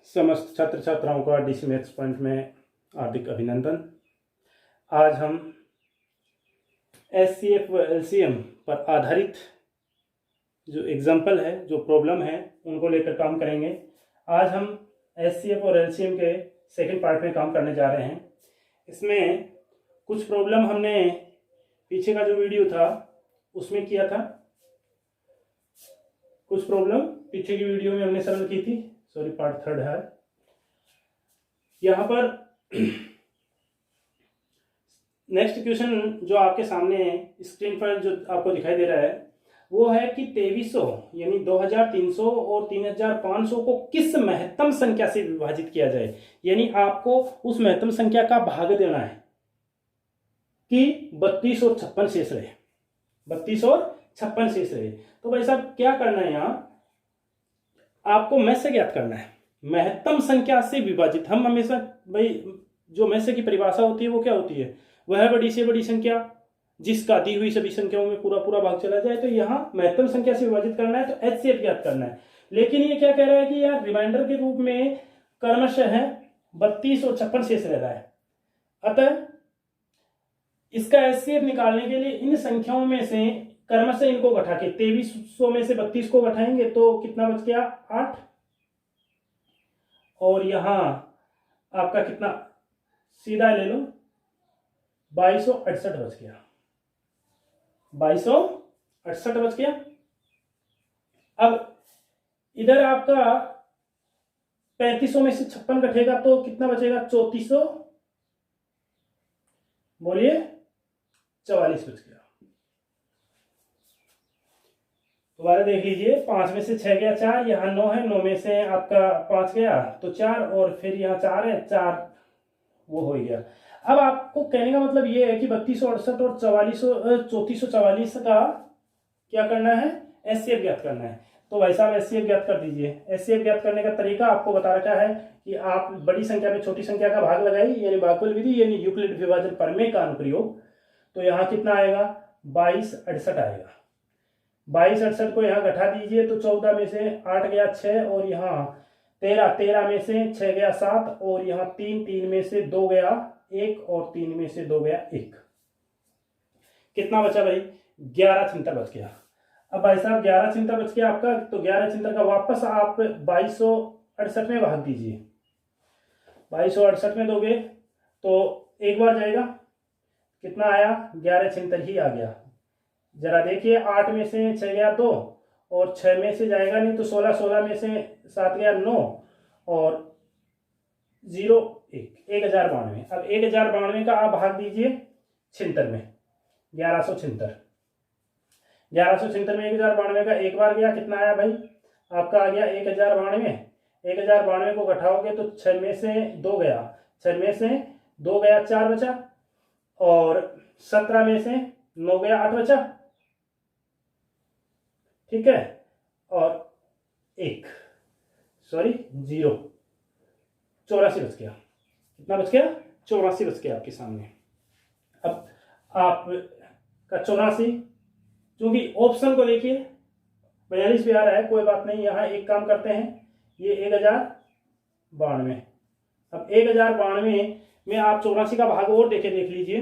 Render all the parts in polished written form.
समस्त छात्र छात्राओं का डीसी मैथ्स पॉइंट में हार्दिक अभिनंदन। आज हम एचसीएफ व एलसीएम पर आधारित जो एग्जाम्पल है, जो प्रॉब्लम है, उनको लेकर काम करेंगे। आज हम एचसीएफ और एलसीएम के सेकंड पार्ट में काम करने जा रहे हैं। इसमें कुछ प्रॉब्लम हमने पीछे का जो वीडियो था उसमें किया था, कुछ प्रॉब्लम पीछे की वीडियो में हमने सरल की थी। सॉरी, पार्ट थर्ड है। यहाँ पर नेक्स्ट क्वेश्चन जो आपके सामने स्क्रीन पर जो आपको दिखाई दे रहा है वो है कि 2300 यानी 2300 और 3500 को किस महत्तम संख्या से विभाजित किया जाए। यानी आपको उस महत्तम संख्या का भाग देना है कि 32 और 56 शेष रहे, 32 और 56 शेष रहे। तो भाई साहब क्या करना है, यहाँ आपको में से ज्ञात करना है, महत्तम संख्या से विभाजित। हम हमेशा भाई जो में से की परिभाषा होती है वो क्या होती है, वह बड़ी से बड़ी संख्या जिसका दी हुई सभी संख्याओं में पूरा पूरा भाग चला जाए। तो यहाँ महत्तम संख्या से विभाजित करना है तो एचसीएफ ज्ञात करना है। लेकिन ये क्या कह रहा है कि यार रिमाइंडर के रूप में क्रमशः है 32 और 56 शेष रह रहा है। अतः इसका एचसीएफ निकालने के लिए इन संख्याओं में से क्रमशः इनको घटा के 2300 में से 32 को घटाएंगे तो कितना बच गया, 8। और यहां आपका कितना, सीधा ले लो, 2268 बच गया, 2268 बच गया। अब इधर आपका 3500 में से 56 घटेगा तो कितना बचेगा, 3400, बोलिए 44 बच गया। दोबारा देख लीजिए, 5 में से 6 गया 4, यहाँ 9 है, 9 में से आपका 5 गया तो 4, और फिर यहाँ 4 है, 4 वो हो गया। अब आपको कहने का मतलब ये है कि 3268 और 3444 का क्या करना है, एचसीएफ ज्ञात करना है। तो भाई साहब एचसीएफ ज्ञात कर दीजिए। एचसीएफ ज्ञात करने का तरीका आपको बता रखा है कि आप बड़ी संख्या में छोटी संख्या का भाग लगाइए, यानी भागफल विधि, यानी यूक्लिड विभाजन प्रमेय का अनुप्रयोग। तो यहाँ कितना आएगा, 2268 आएगा। 2268 को यहाँ घटा दीजिए तो 14 में से 8 गया 6, और यहाँ 13 में से 6 गया 7, और यहाँ 3 में से 2 गया 1, और 3 में से 2 गया 1। कितना बचा भाई, 11 छिहत्तर बच गया। अब भाई साहब 11 छिहत्तर बच गया आपका, तो 11 छिहत्तर का वापस आप 2268 में भाग दीजिए। 2268 में दोगे तो एक बार जाएगा, कितना आया, 11 छिहत्तर ही आ गया। जरा देखिए, 8 में से 6 गया 2, और 6 में से जाएगा नहीं तो 16, 16 में से 7 गया 9, और 0 1, 1092। अब 1092 का आप भाग दीजिए 76 में, 1176। 1176 में 1092 का एक बार गया, कितना आया भाई, आपका आ गया 1092। 1092 को घटाओगे तो 6 में से 2 गया, 6 में से 2 गया 4 बचा, और 17 में से 9 गया 8 बचा, ठीक है, और 1 0 84 बच गया। कितना बच गया, 84 बच गया आपके सामने। अब आपका 84, क्योंकि ऑप्शन को देखिए 42 भी आ रहा है, कोई बात नहीं, यहाँ एक काम करते हैं, ये 1092। अब 1092 में आप 84 का भाग और देख लीजिए।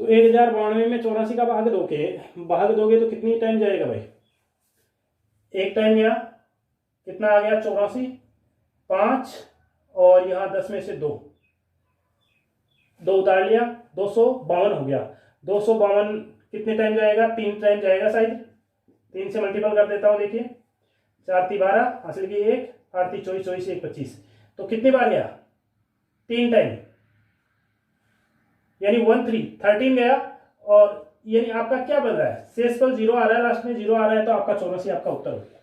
तो 1092 में 84 का भाग दोगे तो कितनी टाइम जाएगा भाई, एक टाइम गया, कितना आ गया, 84, 5, और यहाँ 10 में से 2 उतार लिया, 252 हो गया। 252 कितने टाइम जाएगा, 3 टाइम जाएगा शायद। 3 से मल्टीपल कर देता हूँ, देखिए, 4 3 12, हासिल की 1, 8 3 24, 24 1 25। तो कितनी बार गया, 3 टाइम, यानी 1 3 13 गया। और यानी आपका क्या बन रहा है, शेषफल 0 आ रहा है, लास्ट में 0 आ रहा है, तो आपका 84 आपका उत्तर हो गया।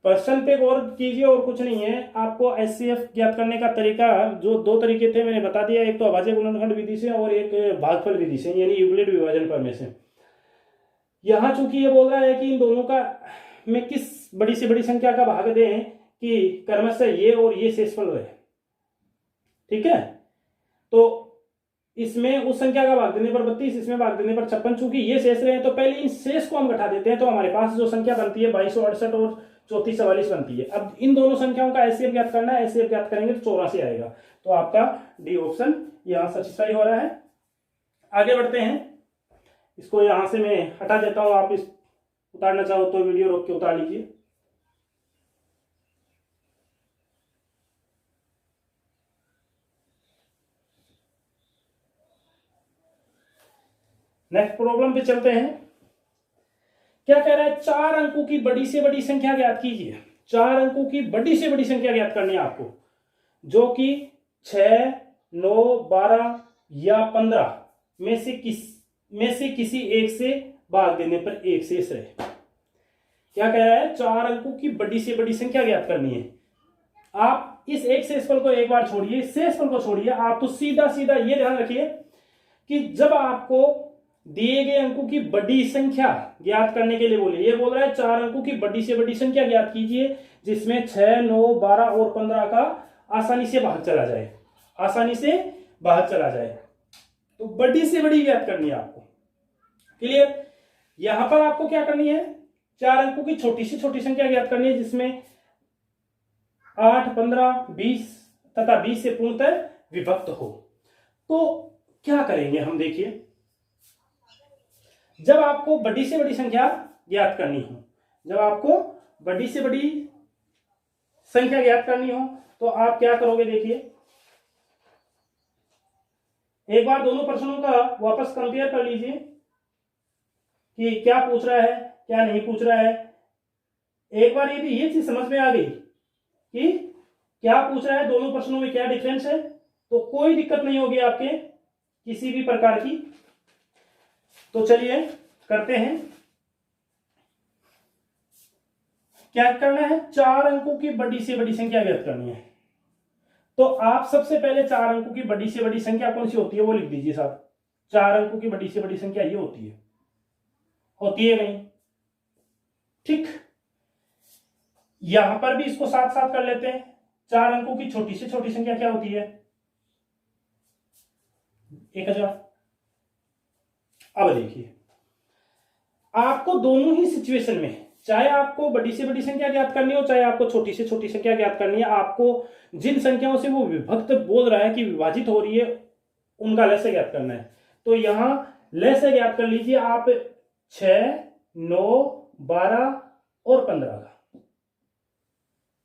प्रश्न पे गौर कीजिए, और कुछ नहीं है। आपको एचसीएफ ज्ञात करने का तरीका, जो 2 तरीके थे मैंने बता दिया, एक तो अभाज्य गुणनखंड विधि से और एक भागफल विधि से, यानी यूक्लिड विभाजन प्रमेय से। यहाँ चूंकि ये बोल रहा है कि इन दोनों का में किस बड़ी से बड़ी संख्या का भाग दें कि क्रमशः ये और ये शेषफल रहे, ठीक है। तो इसमें उस संख्या का भाग देने पर 32, इसमें भाग देने पर 56, चूंकि ये शेष रहे हैं तो पहले इन शेष को हम घटा देते हैं, तो हमारे पास जो संख्या बनती है 2268 और 34 44 बनती है। अब इन दोनों संख्याओं का एचसीएफ ज्ञात करना है, एचसीएफ ज्ञात करेंगे तो 84 आएगा। तो आपका डी ऑप्शन यहां सैटिस्फाई हो रहा है। आगे बढ़ते हैं, इसको यहां से मैं हटा देता हूं, आप इस उतारना चाहो तो वीडियो रोक के उतार लीजिए। नेक्स्ट प्रॉब्लम पे चलते हैं। क्या कह रहा है, 4 अंकों की बड़ी से बड़ी संख्या ज्ञात कीजिए। 4 अंकों की बड़ी से बड़ी संख्या ज्ञात करनी है आपको, जो कि 6, 9, 12 या 15 में से किसी एक से भाग देने पर एक शेष रहे। क्या कह रहा है, 4 अंकों की बड़ी से बड़ी संख्या ज्ञात करनी है। आप इस एक शेषफल को एक बार छोड़िए, शेषफल को छोड़िए, आप तो सीधा सीधा ये ध्यान रखिए कि जब आपको दिए गए अंकों की बड़ी संख्या ज्ञात करने के लिए बोले, ये बोल रहा है 4 अंकों की बड़ी से बड़ी संख्या ज्ञात कीजिए जिसमें 6, 9, 12 और 15 का आसानी से भाग चला जाए, आसानी से भाग चला जाए। तो बड़ी से बड़ी ज्ञात करनी है आपको। क्लियर? यहां पर आपको क्या करनी है, 4 अंकों की छोटी से छोटी संख्या ज्ञात करनी है जिसमें 8, 15, 20 तथा 20 से पूर्णतः विभक्त हो। तो क्या करेंगे हम, देखिए, जब आपको बड़ी से बड़ी संख्या ज्ञात करनी हो, जब आपको बड़ी से बड़ी संख्या ज्ञात करनी हो तो आप क्या करोगे, देखिए, एक बार दोनों प्रश्नों का वापस कंपेयर कर लीजिए कि क्या पूछ रहा है क्या नहीं पूछ रहा है। एक बार ये चीज समझ में आ गई कि क्या पूछ रहा है, दोनों प्रश्नों में क्या डिफरेंस है, तो कोई दिक्कत नहीं होगी आपके किसी भी प्रकार की। तो चलिए करते हैं, क्या करना है, 4 अंकों की बड़ी से बड़ी संख्या ज्ञात करनी है। तो आप सबसे पहले 4 अंकों की बड़ी से बड़ी संख्या कौन सी होती है वो लिख दीजिए साहब। 4 अंकों की बड़ी से बड़ी संख्या ये होती है नहीं? ठीक, यहां पर भी इसको साथ साथ कर लेते हैं। 4 अंकों की छोटी से छोटी संख्या क्या होती है, 1000। अब देखिए, आपको दोनों ही सिचुएशन में, चाहे आपको बड़ी से बड़ी संख्या ज्ञात करनी हो, चाहे आपको छोटी से छोटी संख्या ज्ञात करनी है, आपको जिन संख्याओं से वो विभक्त बोल रहा है कि विभाजित हो रही है, उनका लय से ज्ञात करना है। तो यहां लय से ज्ञात कर लीजिए आप 6, 9, 12 और 15 का।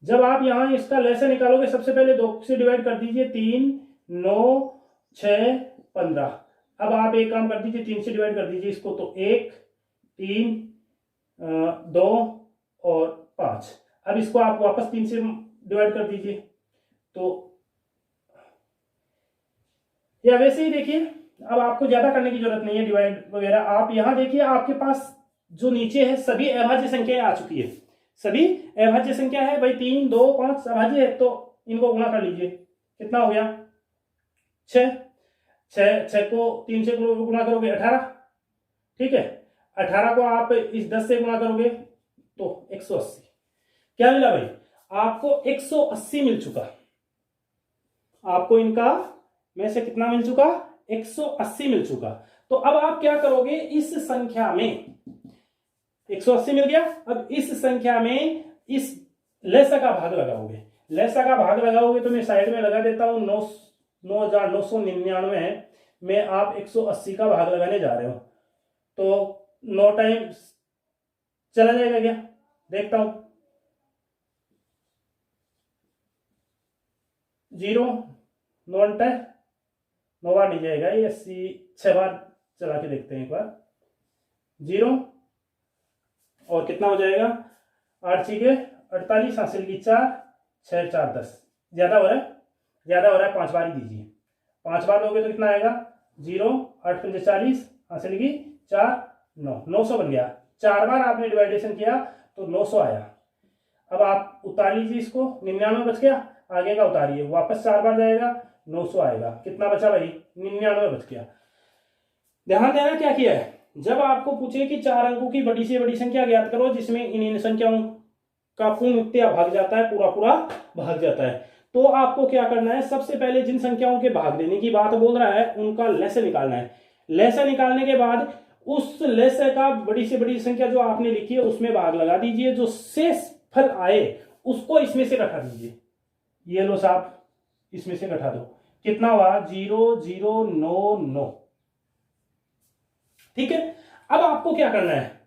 जब आप यहां इसका लय से निकालोगे, सबसे पहले 2 से डिवाइड कर दीजिए, 3, 9, 6, 15। अब आप एक काम कर दीजिए, 3 से डिवाइड कर दीजिए इसको, तो 1, 3, 2 और 5। अब इसको आप वापस 3 से डिवाइड कर दीजिए, तो या वैसे ही देखिए, अब आपको ज्यादा करने की जरूरत नहीं है डिवाइड वगैरह। आप यहां देखिए, आपके पास जो नीचे है सभी अभाज्य संख्याएं आ चुकी है, सभी अभाज्य संख्या है भाई। 3, 2, 5 अभाज्य है, तो इनको गुणा कर लीजिए, कितना हो गया, 6 को 3 से गुणा करोगे 18, ठीक है। 18 को आप इस 10 से गुणा करोगे तो 180। क्या मिला भाई, आपको 180 मिल चुका। आपको इनका में से कितना मिल चुका, 180 मिल चुका। तो अब आप क्या करोगे, इस संख्या में 180 मिल गया। अब इस संख्या में इस लसा का भाग लगाओगे। लसा का भाग लगाओगे तो मैं साइड में लगा देता हूं, 9,999 है, मैं आप 180 का भाग लगाने जा रहे हो, तो 9 टाइम चला जाएगा क्या, देखता हूं, 0, 9 बार नहीं जाएगा ये, 80 6 बार चला के देखते हैं एक बार, 0 और कितना हो जाएगा, 8 छीके 48, हासिल की 4, 6 4 10, ज्यादा हो रहा है, 5 बार ही दीजिए। 5 बार लोगे तो कितना आएगा, 0, 8 5 40, हासिल की 4 9, 900 बन गया। 4 बार आपने डिवाइडेशन किया तो 900 आया। अब आप उतार लीजिए इसको, 99 बच गया, आगे का उतारिए, वापस 4 बार जाएगा, 900 आएगा। कितना बचा भाई, 99 बच गया। ध्यान देना क्या किया है, जब आपको पूछे कि 4 अंकों की बड़ी से बड़ी संख्या ज्ञात करो जिसमें इन संख्याओं का पूर्ण भाग जाता है, पूरा भाग जाता है, तो आपको क्या करना है, सबसे पहले जिन संख्याओं के भाग देने की बात बोल रहा है उनका लय निकालना है। लय निकालने के बाद उस लय का बड़ी से बड़ी संख्या जो आपने लिखी है उसमें भाग लगा दीजिए, जो शेष फल आए उसको इसमें से घटा दीजिए। ये लो साहब, इसमें से घटा दो, कितना हुआ 0099। ठीक है, अब आपको क्या करना है,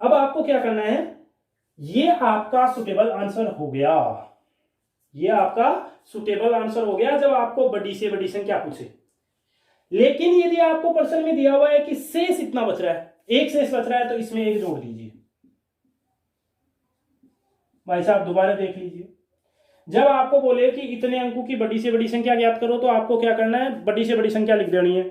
अब आपको क्या करना है, ये आपका सुटेबल आंसर हो गया, ये आपका सुटेबल आंसर हो गया जब आपको बड़ी से बड़ी संख्या पूछे। लेकिन यदि आपको प्रश्न में दिया हुआ है कि शेष इतना बच रहा है, एक शेष बच रहा है, तो इसमें एक जोड़ दीजिए। भाई साहब दोबारा देख लीजिए, जब आपको बोले कि इतने अंकों की बड़ी से बड़ी संख्या ज्ञात करो, तो आपको क्या करना है, बड़ी से बड़ी संख्या लिख देनी है,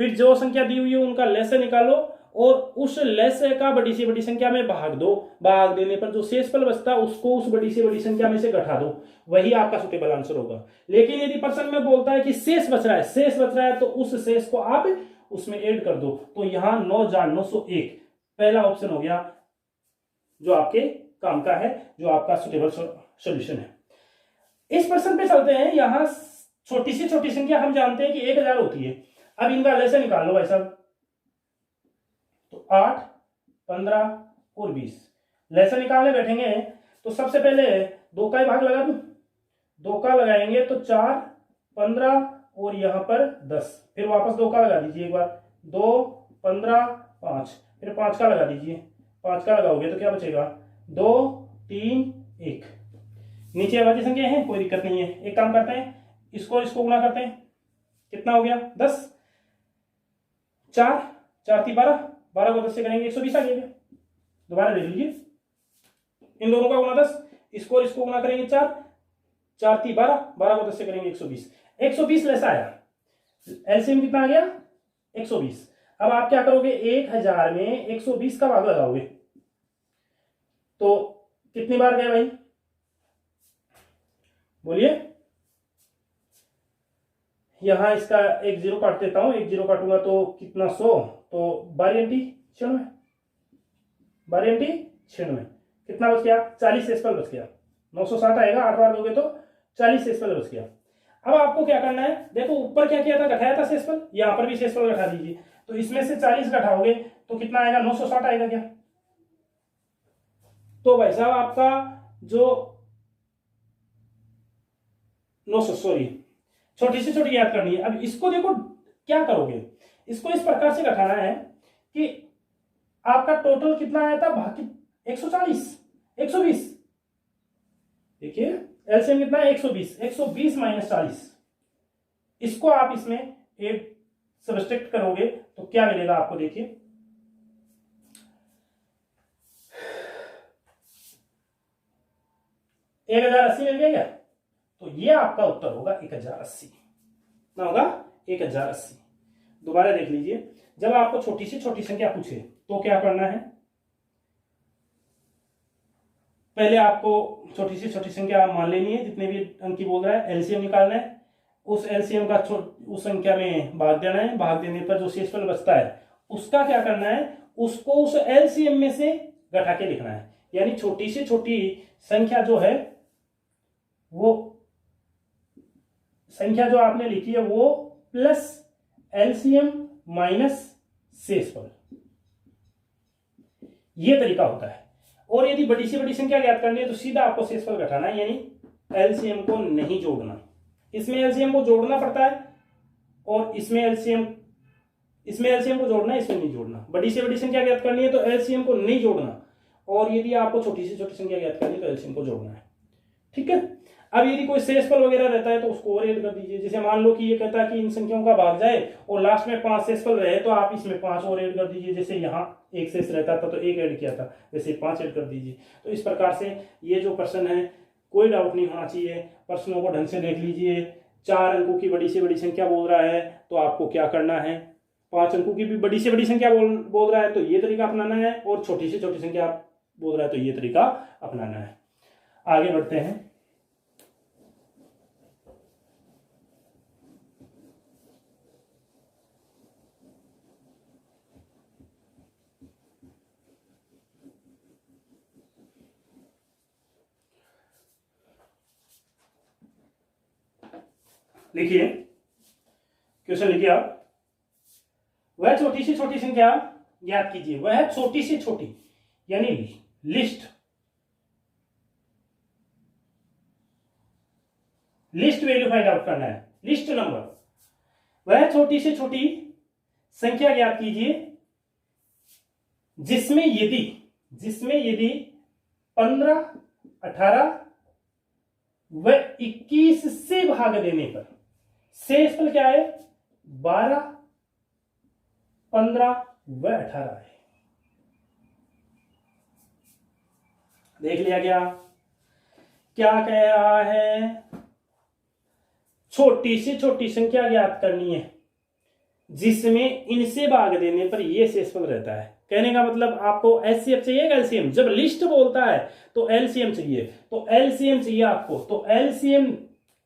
फिर जो संख्या दी हुई है उनका लसागु निकालो और उस लसागु का बड़ी से बड़ी संख्या में भाग दो, भाग देने पर जो शेषफल बचता है उसको उस बड़ी से बड़ी संख्या में से घटा दो, वही आपका सुटेबल आंसर होगा। लेकिन यदि प्रश्न में बोलता है कि शेष बच रहा है, शेष बच रहा है, तो उस शेष को आप उसमें ऐड कर दो, तो यहां 9,901 पहला ऑप्शन हो गया जो आपके काम का है, जो आपका सुटेबल सॉल्यूशन है। इस प्रश्न पे चलते हैं। यहां छोटी से छोटी संख्या हम जानते हैं कि 1000 होती है। अब इनका लसागु निकाल लो भाई साहब, तो 8, 15 और 20 लसागु निकालने बैठेंगे तो सबसे पहले 2 का ही भाग लगा दूं, 2 का लगाएंगे तो 4, 15 और यहां पर 10, फिर वापस 2 का लगा दीजिए एक बार, 2, 15, 5, फिर 5 का लगा दीजिए, 5 का लगाओगे तो क्या बचेगा 2, 3, 1। नीचे अभाज्य संख्या है, कोई दिक्कत नहीं है। एक काम करते हैं, इसको इसको गुणा करते हैं, कितना हो गया 10, 4, 4 × 12, 12 को 10 से करेंगे 120 आ जाएगा। दोबारा देख लीजिए, इन दोनों का गुणा 10, इसको और इसको गुणा करेंगे 4, 4 × 12, 12 को 10 से करेंगे 120, 120 लसा आया। एलसीएम कितना आ गया 120। अब आप क्या करोगे, 1000 में 120 का भाग लगाओगे, तो कितनी बार गए भाई बोलिए। यहां इसका एक 0 काट देता हूं, एक 0 काटूंगा तो कितना 100, तो 12×96, 12×96 कितना बच गया 40 शेषफल बच गया, 960 आएगा, 8 बार दोगे तो 40 शेषफल बच गया। अब आपको क्या करना है, देखो ऊपर क्या किया था, घटाया था शेषफल, यहां पर भी शेषफल घटा दीजिए, तो इसमें से 40 घटाओगे तो कितना आएगा 960 आएगा क्या। तो भाई साहब आपका जो 900 सॉरी छोटी से छोटी याद करनी है। अब इसको देखो क्या करोगे, इसको इस प्रकार से घटाना है कि आपका टोटल कितना आया था बाकी 140, 120, देखिए एलसीएम कितना है 120, 120 - 40, इसको आप इसमें एक सब्ट्रैक्ट करोगे तो क्या मिलेगा आपको, देखिए 1080 मिल गया क्या, तो ये आपका उत्तर होगा 1080, ना होगा 1080। दोबारा देख लीजिए, जब आपको छोटी से छोटी संख्या पूछे तो क्या करना है, पहले आपको छोटी से छोटी संख्या मान लेनी है, जितने भी अंक की बोल रहा है, एलसीएम निकालना है, उस एलसीएम का उस संख्या में भाग देना है, भाग देने पर जो शेषफल बचता है उसका क्या करना है, उसको उस एलसीएम में से घटा के लिखना है। यानी छोटी से छोटी संख्या जो है, वो संख्या जो आपने लिखी है वो प्लस एलसीएम माइनस शेषफल, ये तरीका होता है। और यदि बड़ी से बड़ी संख्या ज्ञात करनी है तो सीधा आपको शेषफल घटाना है, यानी एलसीएम को नहीं जोड़ना। इसमें एलसीएम को जोड़ना पड़ता है और इसमें एलसीएम को जोड़ना है, इसमें नहीं जोड़ना। बड़ी से बड़ी संख्या ज्ञात करनी है तो एलसीएम को नहीं जोड़ना, और यदि आपको छोटी से छोटी संख्या ज्ञात करनी है तो एलसीएम को जोड़ना है। ठीक है, अब यदि कोई शेषफल वगैरह रहता है तो उसको और ऐड कर दीजिए। जैसे मान लो कि ये कहता है कि इन संख्याओं का भाग जाए और लास्ट में 5 शेषफल रहे, तो आप इसमें 5 और ऐड कर दीजिए। जैसे यहाँ 1 शेष रहता था तो 1 ऐड किया था, वैसे 5 ऐड कर दीजिए। तो इस प्रकार से ये जो प्रश्न है, कोई डाउट नहीं होना चाहिए, प्रश्नों को ढंग से देख लीजिए। 4 अंकों की बड़ी से बड़ी संख्या बोल रहा है तो आपको क्या करना है, 5 अंकों की भी बड़ी से बड़ी संख्या बोल रहा है तो ये तरीका अपनाना है, और छोटी से छोटी संख्या बोल रहा है तो ये तरीका अपनाना है। आगे बढ़ते हैं। लिखिए क्वेश्चन, लिखिए आप, वह छोटी से छोटी संख्या ज्ञात कीजिए। वह छोटी से छोटी यानी list least value find out करना है, लिस्ट नंबर। वह छोटी से छोटी संख्या ज्ञात कीजिए जिसमें यदि 15, 18 व 21 से भाग देने पर शेषफल क्या है, 12, 15 व 18 है। देख लिया गया क्या कह रहा है, छोटी से छोटी संख्या ज्ञात करनी है जिसमें इनसे भाग देने पर यह शेषफल रहता है। कहने का मतलब आपको एचसीएफ चाहिए, एलसीएम। जब लिस्ट बोलता है तो एलसीएम चाहिए, तो एलसीएम चाहिए आपको, तो एलसीएम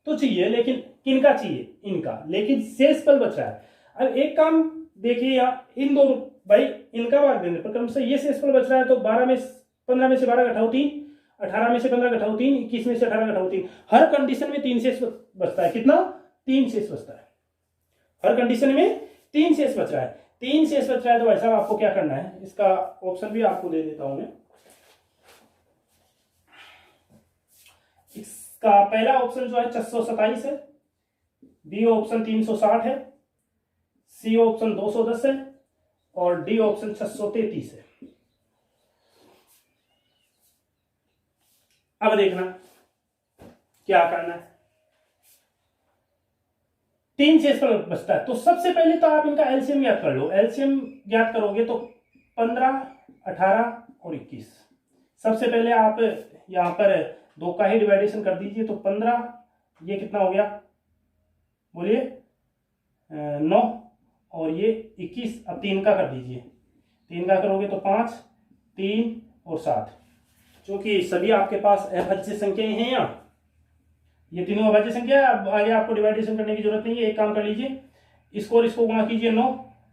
तो चाहिए, लेकिन किनका चाहिए, इनका, लेकिन शेषफल बच रहा है। अब एक काम देखिए, यहाँ इन दोनों भाई इनका भाग देने पर क्रम से ये शेषफल बच रहा है, तो 15 में से 12 घटाओ 3, 18 में से 15 घटाओ 3, 21 में से 18 घटाओ 3। हर कंडीशन में 3 शेष बचता है। कितना, 3 शेष बचता है। हर कंडीशन में 3 शेष बच रहा है। 3 शेष बच रहा है तो भाई साहब आपको क्या करना है, इसका ऑप्शन भी आपको दे देता हूं मैं। इसका पहला ऑप्शन जो है 627 है, बी ऑप्शन 360 है, सी ऑप्शन 210 है और डी ऑप्शन 633 है। अब देखना क्या करना है। 3 शेषफल बचता है, तो सबसे पहले तो आप इनका एलसीएम ज्ञात कर लो। एलसीएम ज्ञात करोगे तो 15, 18 और 21। सबसे पहले आप यहां पर 2 का ही डिवाइडेशन कर दीजिए, तो 15, ये कितना हो गया बोलिए, 9 और ये 21। अब 3 का कर दीजिए, 3 का करोगे तो 5, 3 और 7। क्योंकि सभी आपके पास अभाज्य संख्याएं हैं, यहाँ ये तीनों अभाज्य संख्या है। अब आगे आपको डिवाइडेशन करने की जरूरत नहीं है। एक काम कर लीजिए, इसको और इसको गुणा कीजिए 9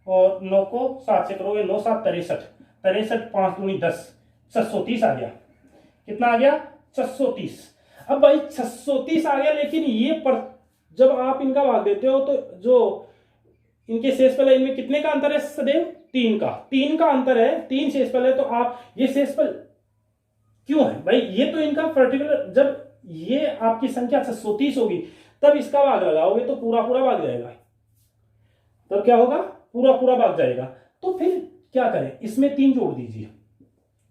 और 9 को 7 से करोगे, 9 7 63, 63 5 दूनी 10, 630 आ गया। कितना आ गया, 630। अब भाई 630 आ गया, लेकिन ये जब आप इनका भाग देते हो तो जो इनके शेषफल है इनमें कितने का अंतर है सदैव, 3 का। 3 का अंतर है, 3 शेषफल है, तो आप ये शेषफल क्यों है भाई, ये तो इनका पर्टिकुलर, जब ये आपकी संख्या 630 होगी तब इसका भाग लगाओगे तो पूरा पूरा भाग जाएगा। तब क्या होगा, पूरा पूरा भाग जाएगा। तो फिर क्या करें, इसमें 3 जोड़ दीजिए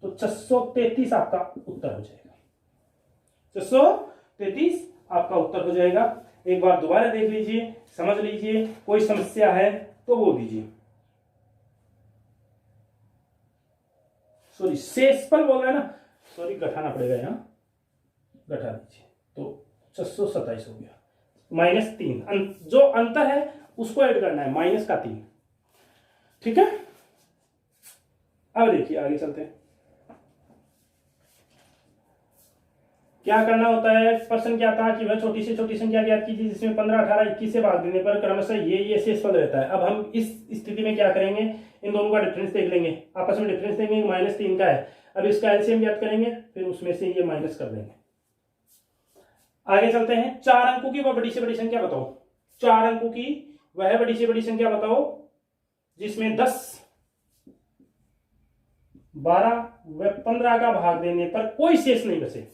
तो 633 आपका उत्तर हो जाएगा। 633 आपका उत्तर हो जाएगा। एक बार दोबारा देख लीजिए, समझ लीजिए, कोई समस्या है तो बोल दीजिए। सॉरी, शेषफल बोल रहा है ना, सॉरी घटाना पड़ेगा, यहाँ घटा दीजिए तो 627 हो गया। -3 जो अंतर है उसको ऐड करना है, माइनस का 3। ठीक है, अब देखिए आगे चलते हैं। क्या करना होता है, प्रश्न क्या था कि वह छोटी से छोटी संख्या ज्ञात कीजिए जिसमें 15, 18, 21 से भाग देने पर क्रमशः ये शेषफल रहता है। अब हम इस स्थिति में क्या करेंगे, इन दोनों का डिफरेंस देख लेंगे, आपस में डिफरेंस देखेंगे, -3 का है। अब इसका एलसीएम ज्ञात करेंगे, फिर उसमें से ये माइनस कर देंगे। आगे चलते हैं। 4 अंकों की वह बड़ी से बड़ी संख्या बताओ। 4 अंकों की वह बड़ी से बड़ी संख्या बताओ जिसमें 10, 12 व 15 का भाग देने पर कोई शेष नहीं बचे।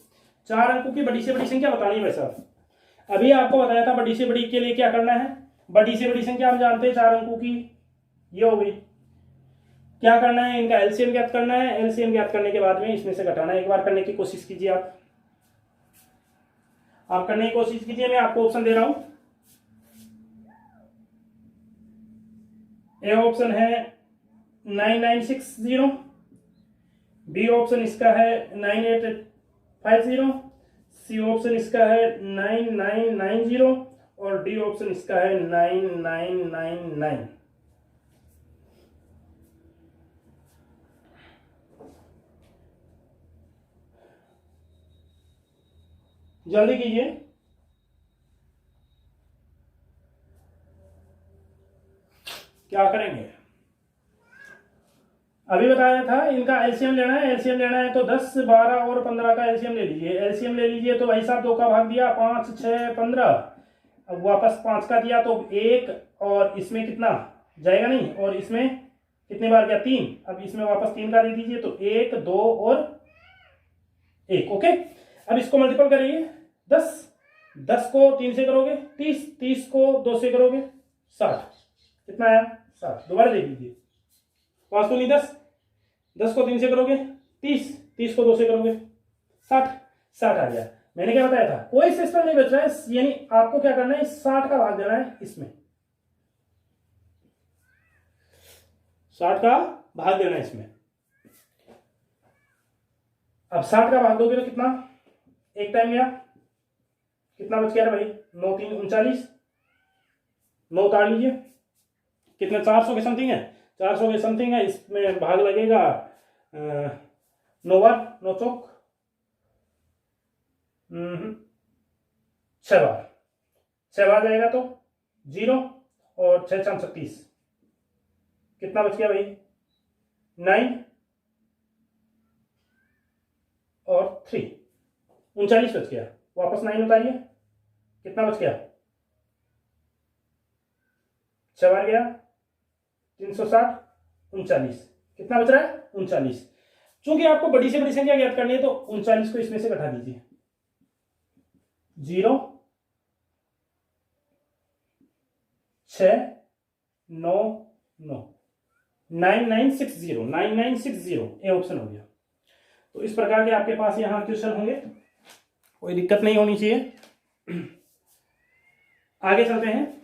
4 अंकों की बड़ी से बड़ी संख्या बतानी है भाई साहब। अभी आपको बताया था बड़ी से बड़ी के लिए क्या करना है। बड़ी से बड़ी संख्या हम जानते हैं 4 अंकों की, ये हो गई। क्या करना है, इनका एलसीएम ज्ञात करना है। एलसीएम ज्ञात करने के बाद में इसमें से घटाना है। एक बार करने की कोशिश कीजिए, आप करने की कोशिश कीजिए। मैं आपको ऑप्शन दे रहा हूं। ए ऑप्शन है 9960, बी ऑप्शन इसका है 9850, सी ऑप्शन इसका है 9990 और डी ऑप्शन इसका है 9999। जल्दी कीजिए। क्या करेंगे, अभी बताया था इनका एलसीएम लेना है। एलसीएम लेना है तो 10, 12 और 15 का एलसीएम ले लीजिए। एलसीएम ले लीजिए तो भाई साहब 2 का भाग दिया, 5, 6, 15। अब वापस 5 का दिया तो 1 और इसमें कितना जाएगा नहीं, और इसमें कितने बार गया, 3। अब इसमें वापस 3 का दे दीजिए तो 1, 2 और 1। ओके, अब इसको मल्टीपल करिए। 10, 10 को 3 से करोगे 30, 30 को 2 से करोगे 60, कितना आया 60। दोबारा देख लीजिए, 5 तो नहीं 10, 10 को 3 से करोगे 30, 30 को 2 से करोगे 60, 60 आ गया। मैंने क्या बताया था, कोई सिस्टम नहीं बच रहा है, यानी आपको क्या करना है, 60 का भाग देना है इसमें, 60 का भाग देना है इसमें। अब 60 का भाग दोगे तो कितना, एक टाइम गया, कितना बच गया भाई, 9 3 39, 9 उतार लीजिए, कितने 400 के समथिंग है, 400 के समथिंग है। इसमें भाग लगेगा 9 बार, 9 चौक 6 बार, 6 बार जाएगा तो 0 और 6 4 36, कितना बच गया भाई 9 और 3 39 बच गया। वापस 9 उतारिए, कितना बच गया, 6 बार गया 360, 39, कितना बच रहा है 39। चूंकि आपको बड़ी से बड़ी संख्या ज्ञात करनी है तो 39 को इसमें से घटा दीजिए, 0 6 9 9 9960, 9960 ये ऑप्शन हो गया। तो इस प्रकार के आपके पास यहां क्वेश्चन होंगे, कोई दिक्कत नहीं होनी चाहिए। आगे चलते हैं।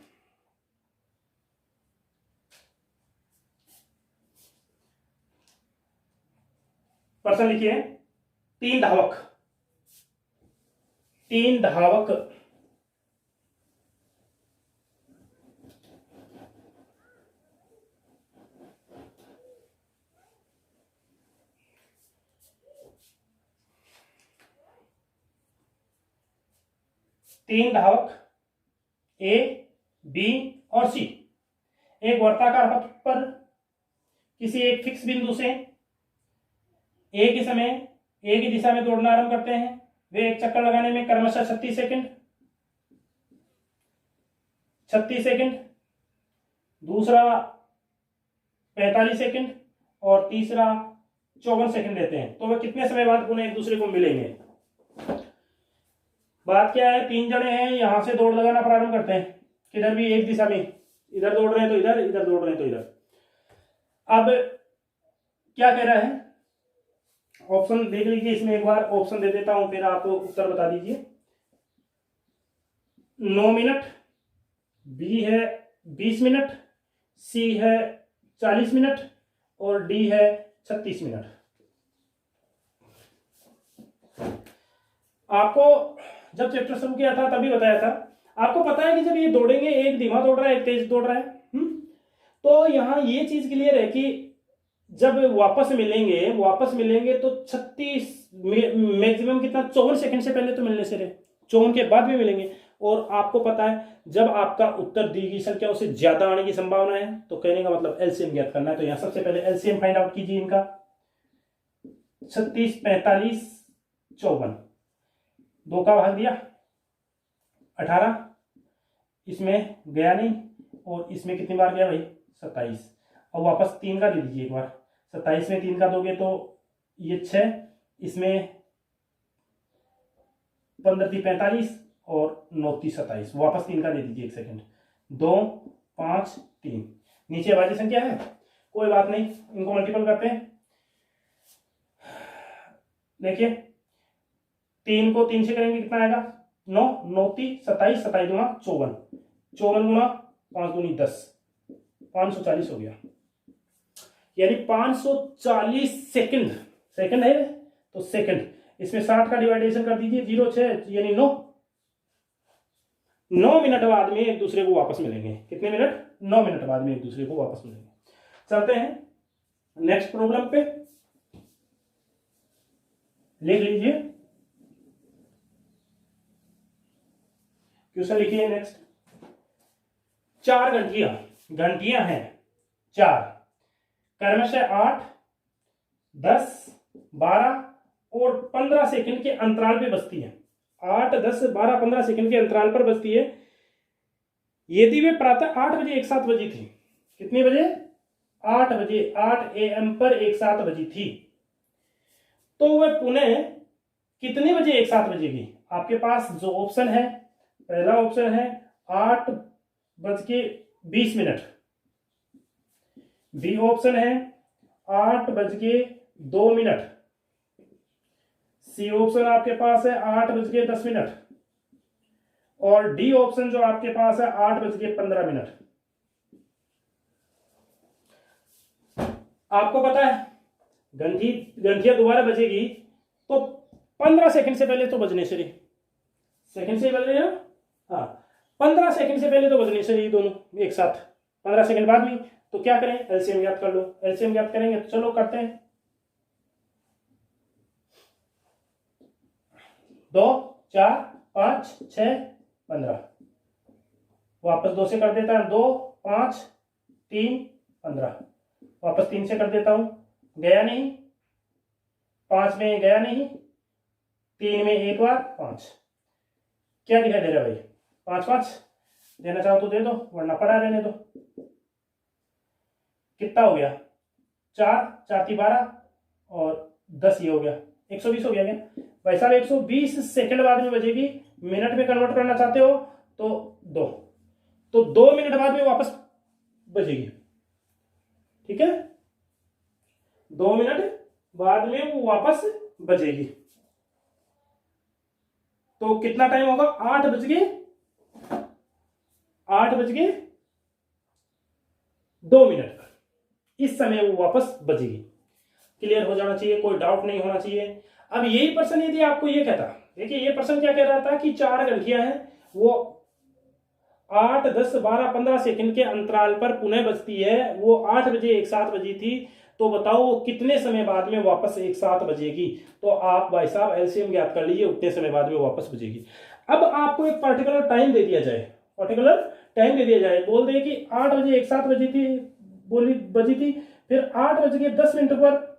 प्रश्न लिखिए, 3 धावक 3 धावक ए, बी और सी एक वर्ताकार पथ पर किसी एक फिक्स बिंदु से एक ही समय एक ही दिशा में दौड़ना आरंभ करते हैं। वे एक चक्कर लगाने में क्रमशः 36 सेकंड, 36 सेकंड, दूसरा 45 सेकंड और तीसरा 54 सेकंड लेते हैं। तो वे कितने समय बाद पुनः एक दूसरे को मिलेंगे। बात क्या है, 3 जने हैं, यहां से दौड़ लगाना प्रारंभ करते हैं, किधर भी एक दिशा में, इधर दौड़ रहे हैं तो इधर, इधर दौड़ रहे हैं तो इधर। अब क्या कह रहा है, ऑप्शन देख लीजिए, इसमें एक बार ऑप्शन दे देता हूं, फिर आप उत्तर बता दीजिए। 9 मिनट, बी है 20 मिनट, सी है 40 मिनट और डी है 36 मिनट। आपको जब चैप्टर शुरू किया था तभी बताया था, आपको पता है कि जब ये दौड़ेंगे, एक धीमा दौड़ रहा है एक तेज दौड़ रहा है, तो यहां ये चीज क्लियर है कि जब वापस मिलेंगे तो 36 मैक्सिमम कितना 54 सेकंड से पहले तो मिलने से रहे, 54 के बाद भी मिलेंगे। और आपको पता है जब आपका उत्तर दी गई संख्याओं से ज्यादा आने की संभावना है तो कहने का मतलब एलसीएम ज्ञात करना है। तो यहां सबसे पहले एलसीएम फाइंड आउट कीजिए इनका, 36 45 54, 2 का भाग दिया 18, इसमें गया नहीं और इसमें कितनी बार गया भाई 27, और वापस 3 का दे दीजिए एक बार, 27 में 3 का दोगे तो ये 6, इसमें 15 3 45 और 9 3 27, वापस 3 का दे दीजिए, 1 सेकंड, 2 5 3, नीचे बाजी संख्या है कोई बात नहीं, इनको मल्टीपल करते हैं। देखिए 3 को 3 से करेंगे कितना आएगा 9, 9 3 27, 27 दूना 54, 54 गुना 5 दूनी 10, 540 हो गया, यानी 540 सेकंड, सेकंड है तो सेकंड, इसमें 60 का डिवाइडेशन कर दीजिए, 0 6 यानी 9 मिनट बाद में एक दूसरे को वापस मिलेंगे। कितने मिनट, 9 मिनट बाद में एक दूसरे को वापस मिलेंगे। चलते हैं नेक्स्ट प्रॉब्लम पे, लिख लीजिए क्वेश्चन, लिखिए नेक्स्ट। 4 घंटियां हैं 4, क्रमशः 8 10 12 और 15 सेकंड के अंतराल पे बजती है। 8 10 12 15 सेकंड के अंतराल पर बजती है। यदि वे प्रातः 8 बजे एक साथ बजी थी, कितने बजे 8 बजे 8 AM पर एक साथ बजी थी, तो वह पुनः कितने बजे एक साथ बजेगी। आपके पास जो ऑप्शन है पहला ऑप्शन है 8:20। बी ऑप्शन है 8:02। सी ऑप्शन आपके पास है 8:10। और डी ऑप्शन जो आपके पास है 8:15। आपको पता है घंटियां दोबारा बजेगी तो 15 सेकंड से पहले तो बजने चाहिए। सेकंड से बज रहे हैं, हाँ 15 सेकंड से पहले तो बजने चाहिए दोनों एक साथ। 15 सेकंड बाद भी, तो क्या करें, एलसीएम ज्ञात कर लो। एलसीएम ज्ञात करेंगे तो चलो करते हैं। 2, 4, 5, 6, 15। वापस 2 से कर देता है, 2, 5, 3, 15। वापस 3 से कर देता हूं, गया नहीं। 5 में गया नहीं, 3 में एक बार, 5। क्या दिखाई दे रहा है भाई, 5 5। देना चाहो तो दे दो, वरना पड़ा रहने दो। कितना हो गया, 4 4 थी 12 और 10 ये हो गया, 120 हो गया क्या भाई साहब। 120 सेकंड बाद में बजेगी। मिनट में कन्वर्ट करना चाहते हो तो 2, तो 2 मिनट बाद में वापस बजेगी। ठीक है, 2 मिनट बाद में वो वापस बजेगी। तो कितना टाइम होगा, 8:02। इस समय वो वापस बजेगी। क्लियर हो जाना चाहिए, कोई डाउट नहीं होना चाहिए। अब यही प्रश्न यदि आपको ये कहता, देखिए ये प्रश्न क्या कह रहा था कि 4 घंटियां हैं, वो 8, 10, 12, 15 सेकंड के अंतराल पर पुनः बजती है। वो 8 बजे एक साथ बजी थी, तो बताओ वो कितने समय बाद में वापस एक साथ बजेगी। तो आप भाई साहब एलसीएम ज्ञात कर लीजिए, उतने समय बाद में वापस बजेगी। अब आपको एक पर्टिकुलर टाइम दे दिया जाए, बोल दे कि 8 बजे एक साथ बजी थी, फिर 8:10 पर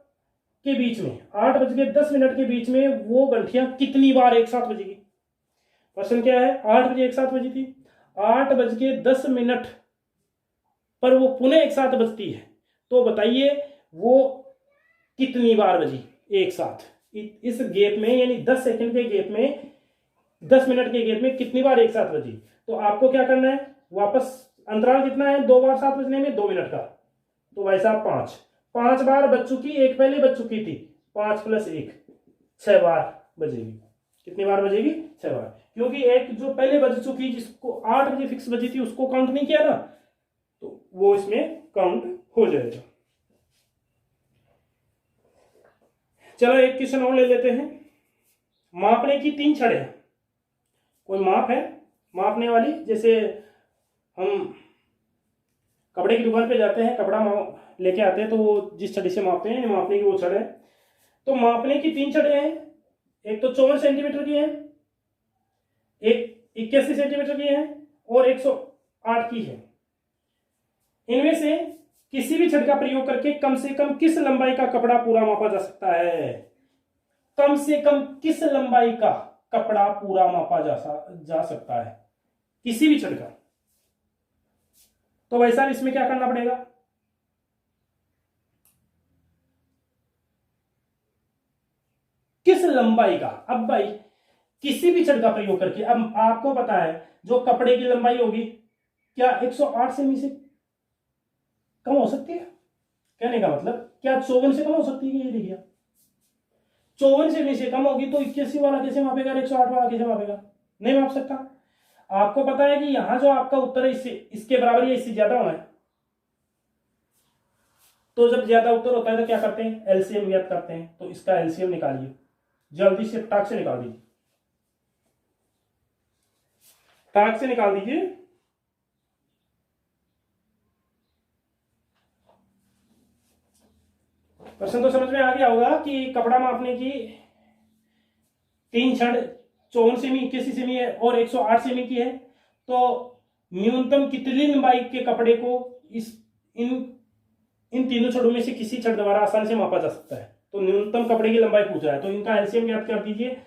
के बीच में, 8:10 के बीच में वो घंटियां कितनी बार एक साथ बजेगी। क्वेश्चन क्या है, 8 बजे एक साथ बजी थी, 8:10 पर वो पुनः एक साथ बजती है, तो बताइए वो कितनी बार बजी एक साथ। इस गेप में, यानी 10 सेकंड के गेप में, 10 मिनट के गेप में कितनी बार एक साथ बजी। तो आपको क्या करना है, वापस अंतराल कितना है, 2 बार साथ बजने में 2 मिनट का, तो भाई साहब 5 बार बज चुकी, एक पहले बज चुकी थी, 5 + 1 6 बार बजेगी। कितनी बार बजेगी, 6 बार, क्योंकि एक जो पहले बज चुकी जिसको 8 बजे फिक्स बजी थी उसको काउंट नहीं किया ना, तो वो इसमें काउंट हो जाएगा। चलो एक क्वेश्चन और ले लेते हैं। मापने की 3 छड़ें, कोई माप है मापने वाली, जैसे हम कपड़े की दुकान पे जाते हैं, कपड़ा लेके आते हैं, तो वो जिस छड़ी से मापते हैं, मापने की वो छड़ है। तो मापने की 3 छड़ें हैं, एक तो 54 सेंटीमीटर की है, एक 81 सेंटीमीटर की है और 108 की है। इनमें से किसी भी छड़ का प्रयोग करके कम से कम किस लंबाई का कपड़ा पूरा मापा जा सकता है। कम से कम किस लंबाई का कपड़ा पूरा मापा जा सकता है, किसी भी छड़ का। तो भाई साहब इसमें क्या करना पड़ेगा, किस लंबाई का। अब भाई किसी भी छड़ का प्रयोग करके, अब आपको पता है जो कपड़े की लंबाई होगी, क्या 108 सेमी से कम हो सकती है। कहने का मतलब क्या 54 से कम हो सकती है, ये देखिए 54 सेमी से कम होगी, तो 81 वाला कैसे मापेगा, 108 वाला कैसे मापेगा, नहीं माप सकता। आपको पता है कि यहां जो आपका उत्तर है इसके बराबर या इससे ज्यादा होना है। तो जब ज्यादा उत्तर होता है तो क्या करते हैं, एलसीएम ज्ञात करते हैं। तो इसका एलसीएम निकालिए, जल्दी से टाक से निकाल दीजिए, टाक से निकाल दीजिए। प्रश्न तो समझ में आ गया होगा कि कपड़ा मापने की 3 छड़ 54 सेमी, 81 सेमी है और 108 सेमी की है। तो न्यूनतम कितनी लंबाई के कपड़े को इन तीनों छड़ों में से किसी छड़ द्वारा आसानी से मापा जा सकता है। तो न्यूनतम कपड़े की लंबाई पूछ रहा है, तो इनका एलसीएम ज्ञात कर दीजिए।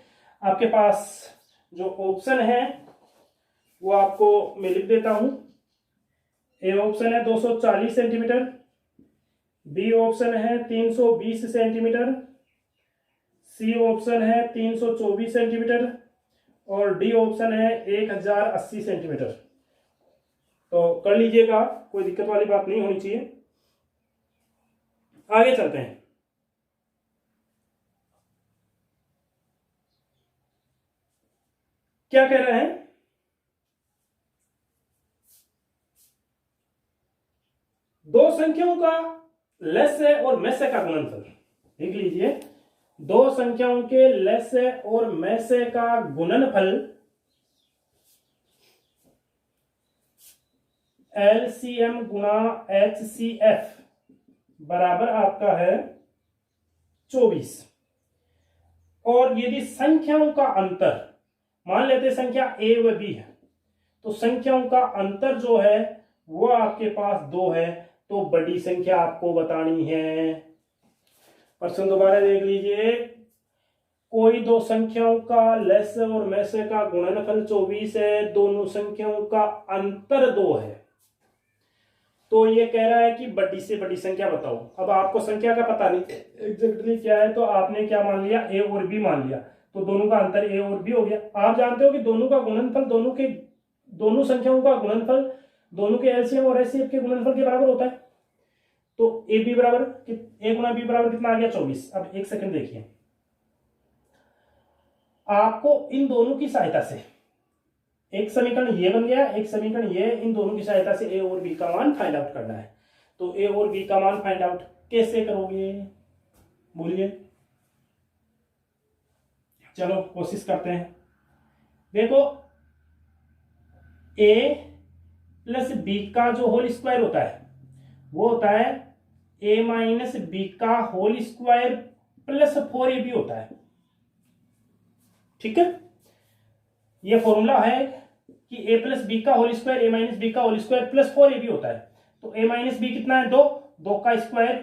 आपके पास जो ऑप्शन है वो आपको मैं लिख देता हूं। ए ऑप्शन है 240 सेंटीमीटर, बी ऑप्शन है 320 सेंटीमीटर, सी ऑप्शन है 324 सेंटीमीटर और डी ऑप्शन है 1080 सेंटीमीटर। तो कर लीजिएगा, कोई दिक्कत वाली बात नहीं होनी चाहिए। आगे चलते हैं। क्या कह रहे हैं, दो संख्याओं का लस्य और मैस्य का गुणनफल। लिख लीजिए, दो संख्याओं के लस्य और मैस्य का गुणनफल LCM गुणा HCF बराबर आपका है 24। और यदि संख्याओं का अंतर, मान लेते संख्या A व B है, तो संख्याओं का अंतर जो है वो आपके पास 2 है, तो बड़ी संख्या आपको बतानी है। प्रश्न दोबारा देख लीजिए, कोई दो संख्याओं का लस्य और मैस्य का गुणनफल 24 है, दोनों संख्याओं का अंतर 2 है, तो ये कह रहा है कि बड़ी से बड़ी संख्या बताओ। अब आपको संख्या का पता नहीं एग्जैक्टली क्या है, तो आपने क्या मान लिया, A और B मान लिया, तो दोनों का अंतर A और B हो गया। आप जानते हो कि दोनों का गुणनफल, दोनों संख्याओं का गुणनफल दोनों के एलसीएम और एचसीएफ के गुणनफल के बराबर होता है। तो ए बी बराबर, A गुणा B बराबर कितना आ गया 24। अब एक सेकंड देखिए, आपको इन दोनों की सहायता से एक समीकरण ये बन गया, एक समीकरण ये, इन दोनों की सहायता से A और B का मान फाइंड आउट करना है। तो A और B का मान फाइंड आउट कैसे करोगे, बोलिए। चलो कोशिश करते हैं। देखो, A प्लस B का जो होल स्क्वायर होता है वो होता है A माइनस B का होल स्क्वायर प्लस 4AB होता है। ठीक है, ये फॉर्मूला है कि A प्लस बी का whole square A minus B का होल स्क्वायर प्लस 4AB होता है। तो A माइनस बी कितना है, 2, 2 का स्क्वायर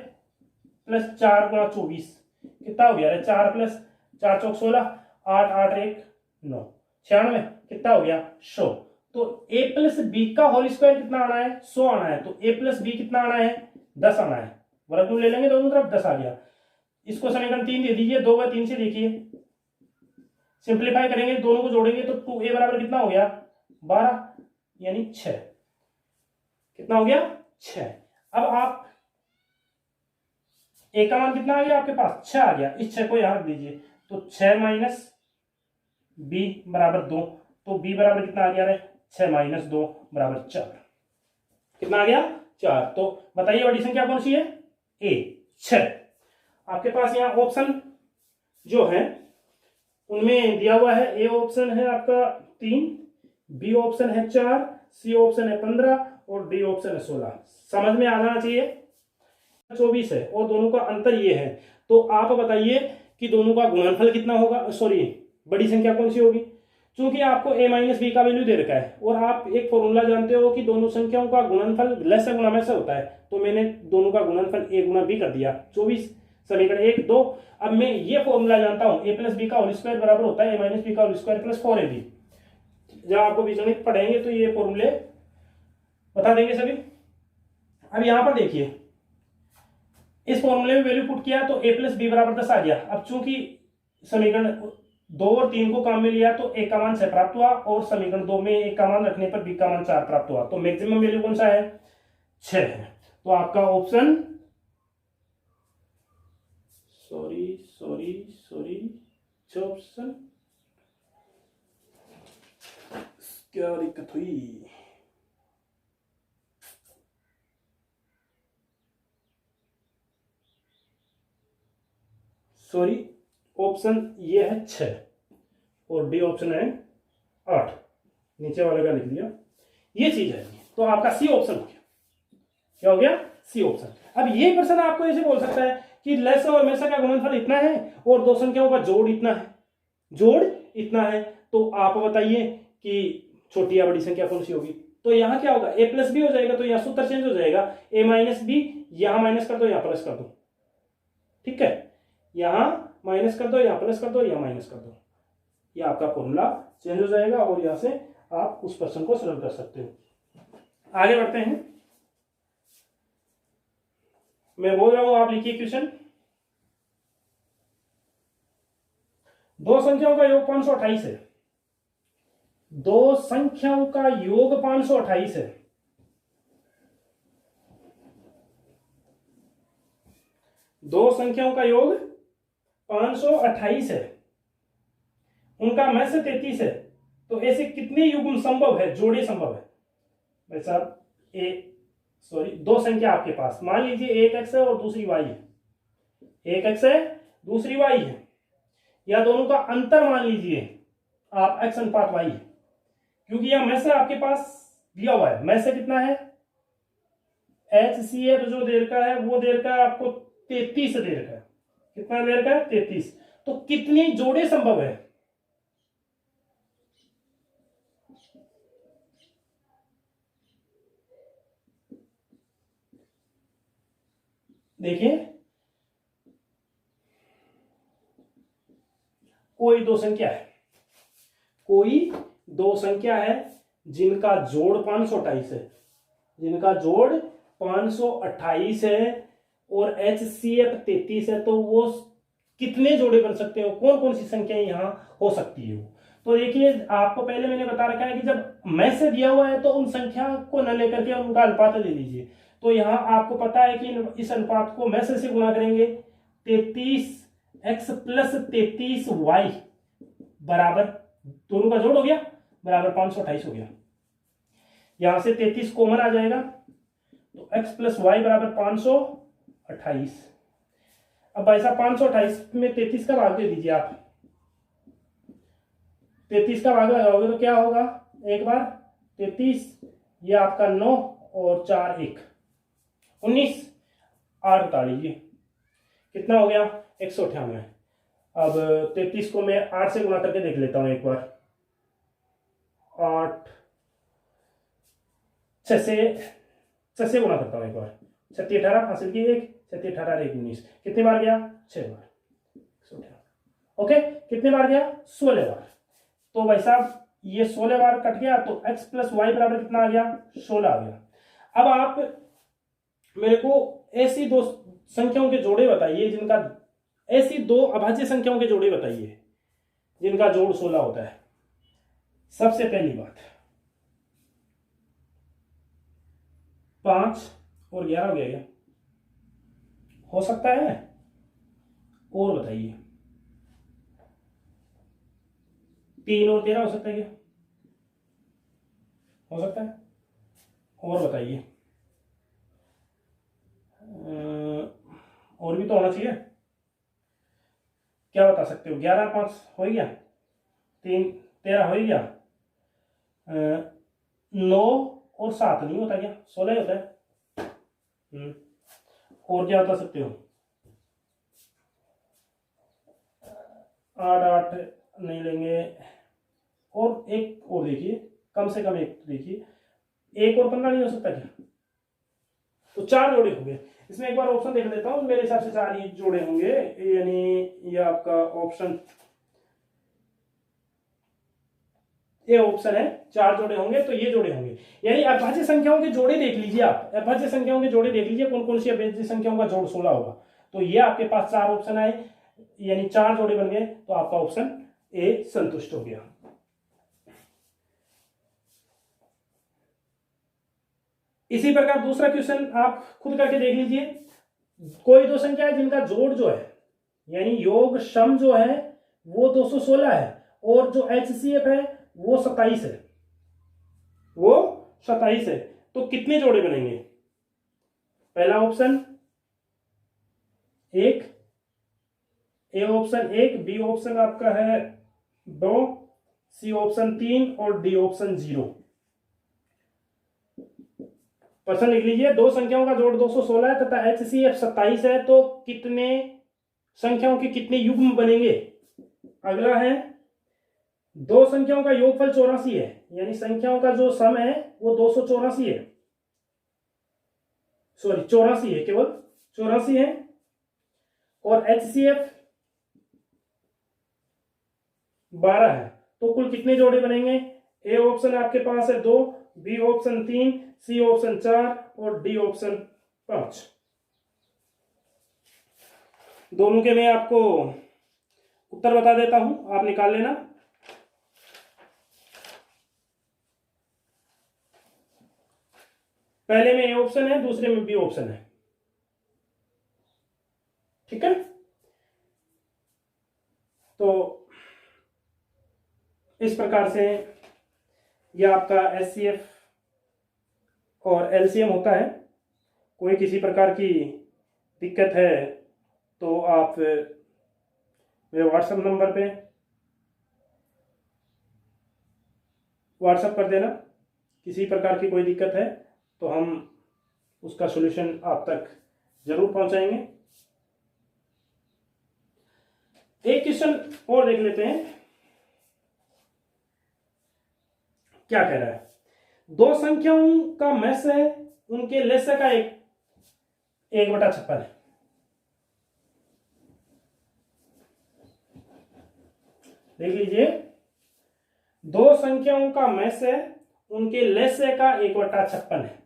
प्लस 4 गुणा 24 कितना हो गया, 4 प्लस 4 चौक 16, 8 8 1 9, 96 कितना हो गया 100। तो A प्लस बी का होल स्क्वायर कितना आना है, 100 आना है। तो A प्लस बी कितना आना है, 10 आना है। वर्गमूल ले लेंगे दोनों तरफ, 10 आ गया। इसको समीकरण 3 दे दीजिए, 2 व 3 से देखिए, सिंप्लीफाई करेंगे, दोनों को जोड़ेंगे तो 2A बराबर कितना हो गया 12, यानी 6। कितना हो गया 6। अब आप A का मान कितना आ गया आपके पास, 6 आ गया। इस 6 को यहां रख दीजिए, तो 6 माइनस B बराबर 2, तो B बराबर कितना आ गया, 6 माइनस 2 बराबर 4। कितना आ गया 4। तो बताइए बड़ी संख्या कौन सी है, A 6। आपके पास यहां ऑप्शन जो है उनमें दिया हुआ है, A ऑप्शन है आपका 3, B ऑप्शन है 4, C ऑप्शन है 15 और D ऑप्शन है 16। समझ में आ जाना चाहिए। 24 है और दोनों का अंतर ये है, तो आप बताइए कि दोनों का गुणनफल कितना होगा, सॉरी बड़ी संख्या कौन सी होगी। क्योंकि आपको A माइनस बी का वैल्यू दे रखा है और आप एक फॉर्मूला जानते हो कि दोनों संख्याओं का गुणनफल लस्य गुणा मैस्य होता है, तो मैंने दोनों का गुणनफल A गुणा B कर दिया 24, समीकरण 1 2। अब मैं ये फॉर्मूला जानता हूं, A प्लस बी का होल स्क्वायर बराबर होता है A माइनस बी का होल स्क्वायर प्लस 4AB। जब आपको बीजगणित पढ़ेंगे तो ये फॉर्मूले बता देंगे सभी। अब यहां पर देखिए, इस फॉर्मूले में वैल्यू पुट किया तो A प्लस बी बराबर 10 आ गया। अब चूंकि समीकरण 2 और 3 को काम में लिया तो A का मान 6 प्राप्त हुआ और समीकरण 2 में A का मान रखने पर B का मान 4 प्राप्त हुआ। तो मैक्सिमम वैल्यू कौन सा है, 6 है। तो आपका ऑप्शन ऑप्शन क्या दिक्कत हुई, सॉरी ऑप्शन ये है 6 और डी ऑप्शन है 8, नीचे वाले का लिख दिया, ये चीज है। तो आपका सी ऑप्शन हो गया। क्या हो गया, सी ऑप्शन। अब ये क्वेश्चन आपको ऐसे बोल सकता है कि लस्य और मैस्य का गुणनफल इतना है और दो संख्याओं का जोड़ इतना है, जोड़ इतना है, तो आप बताइए कि छोटी या बड़ी संख्या कौन सी होगी। तो यहां क्या होगा, A प्लस बी हो जाएगा, तो यहां सूत्र चेंज हो जाएगा, A माइनस बी यहां माइनस कर दो, यहां प्लस कर दो। ठीक है, यहां माइनस कर दो, यहां प्लस कर दो, यहां माइनस कर दो, यह आपका फॉर्मूला चेंज हो जाएगा और यहां से आप उस प्रश्न को सरल कर सकते हो। आगे बढ़ते हैं, मैं बोल रहा हूं आप लिखिए क्वेश्चन। दो संख्याओं का योग 528 है दो संख्याओं का योग 528 है। दो संख्याओं का योग 528 है, उनका महत्व 33 है। तो ऐसे कितने युग्म संभव है, जोड़े संभव है भाई साहब? दो संख्या आपके पास, मान लीजिए एक एक्स है और दूसरी वाई है, एक एक्स है दूसरी वाई है, या दोनों का अंतर मान लीजिए आप एक्स अनुपात वाई है, क्योंकि यह मैसे आपके पास दिया हुआ है। मैसे कितना है, HCF जो दे रखा है वो दे रखा है आपको 33 दे रखा है। कितना दे रखा है, 33। तो कितनी जोड़े संभव है? देखिए, कोई दो संख्या है, कोई दो संख्या है जिनका जोड़ 528 है, जिनका जोड़ 528 है और HCF 33 है, तो वो कितने जोड़े बन सकते हो, कौन कौन सी संख्याएं यहां हो सकती है? तो देखिए, आपको पहले मैंने बता रखा है कि जब मैसे दिया हुआ है तो उन संख्या को न लेकर के उनका अनुपात ले लीजिए। तो यहां आपको पता है कि इस अनुपात को मैसे से गुणा करेंगे, 33x प्लस 33y बराबर, दोनों का जोड़ हो गया, बराबर 528 हो गया। यहां से 33 कॉमन आ जाएगा, तो x प्लस वाई बराबर 528। अब भाई साहब 528 में 33 का भाग दे दीजिए आप, 33 का भाग लगाओगे तो क्या होगा, एक बार 33, ये आपका 9 और 4 1 19, 8 बता लीजिए कितना हो गया, 198। अब 33 को मैं 8 से गुणा करके देख लेता हूं एक बार, 8 6 से गुणा करता हूं एक बार, 6 18 हासिल की 1, 6 18 1 19, कितने बार गया, 6 बार, 118। ओके, कितने बार गया, 16 बार। तो भाई साहब ये 16 बार कट गया, तो x प्लस वाई बराबर कितना आ गया, 16 आ गया। अब आप मेरे को ऐसी दो संख्याओं के जोड़े बताइए जिनका, ऐसी दो अभाज्य संख्याओं के जोड़े बताइए जिनका जोड़ 16 होता है। सबसे पहली बात, 5 और 11 हो गया क्या, हो सकता है? और बताइए, 3 और 13 हो सकता है क्या, हो सकता है? और बताइए, और भी तो होना चाहिए, क्या बता सकते हो? 11 5 हो गया, 3 13 हो गया, 9 और 7 नहीं होता क्या, 16 होता है। और क्या बता सकते हो? 8 8 नहीं लेंगे, और एक और देखिए, कम से कम एक देखिए, 1 और 15 नहीं हो सकता क्या? तो 4 जोड़े होंगे। इसमें एक बार ऑप्शन देख लेता हूं, मेरे हिसाब से 4 ही जोड़े होंगे, यानी ये आपका ऑप्शन ये ऑप्शन है, 4 जोड़े होंगे, तो ये जोड़े होंगे। यानी अभाज्य संख्याओं के जोड़े देख लीजिए आप, अभाज्य संख्याओं के जोड़े देख लीजिए, कौन कौन सी अभाज्य संख्याओं का जोड़ 16 होगा। तो ये आपके पास 4 ऑप्शन आए, यानी 4 जोड़े बन गए, तो आपका ऑप्शन ए संतुष्ट हो गया। इसी प्रकार दूसरा क्वेश्चन आप खुद करके देख लीजिए। कोई दो संख्या है जिनका जोड़ जो है, यानी योग सम जो है वो 216 है, और जो HCF है वो 27 है, वो 27 है। तो कितने जोड़े बनेंगे? पहला option 1, A option 1, B option आपका है 2, सी ऑप्शन 3 और डी ऑप्शन 0। प्रश्न लिख लीजिए, दो संख्याओं का जोड़ 216 है तथा HCF 27 है, तो कितने संख्याओं के कितने युग्म बनेंगे? अगला है, दो संख्याओं का योगफल 84 है, यानी संख्याओं का जो सम है वो 284 है, सॉरी 84 है, केवल 84 है, और HCF 12 है, तो कुल कितने जोड़े बनेंगे? ए ऑप्शन आपके पास है 2, बी ऑप्शन 3, सी ऑप्शन 4 और डी ऑप्शन 5। दोनों के मैं आपको उत्तर बता देता हूं, आप निकाल लेना। पहले में ए ऑप्शन है, दूसरे में बी ऑप्शन है। ठीक है, तो इस प्रकार से यह आपका एचसीएफ और एलसीएम होता है। कोई किसी प्रकार की दिक्कत है तो आप मेरे व्हाट्सएप नंबर पे व्हाट्सएप कर देना। किसी प्रकार की कोई दिक्कत है तो हम उसका सॉल्यूशन आप तक जरूर पहुंचाएंगे। एक क्वेश्चन और देख लेते हैं, क्या कह रहा है। दो संख्याओं का मैस है, उनके लस्य का 1/56 है। देख लीजिए, दो संख्याओं का मैस है, उनके लस्य का 1/56 है।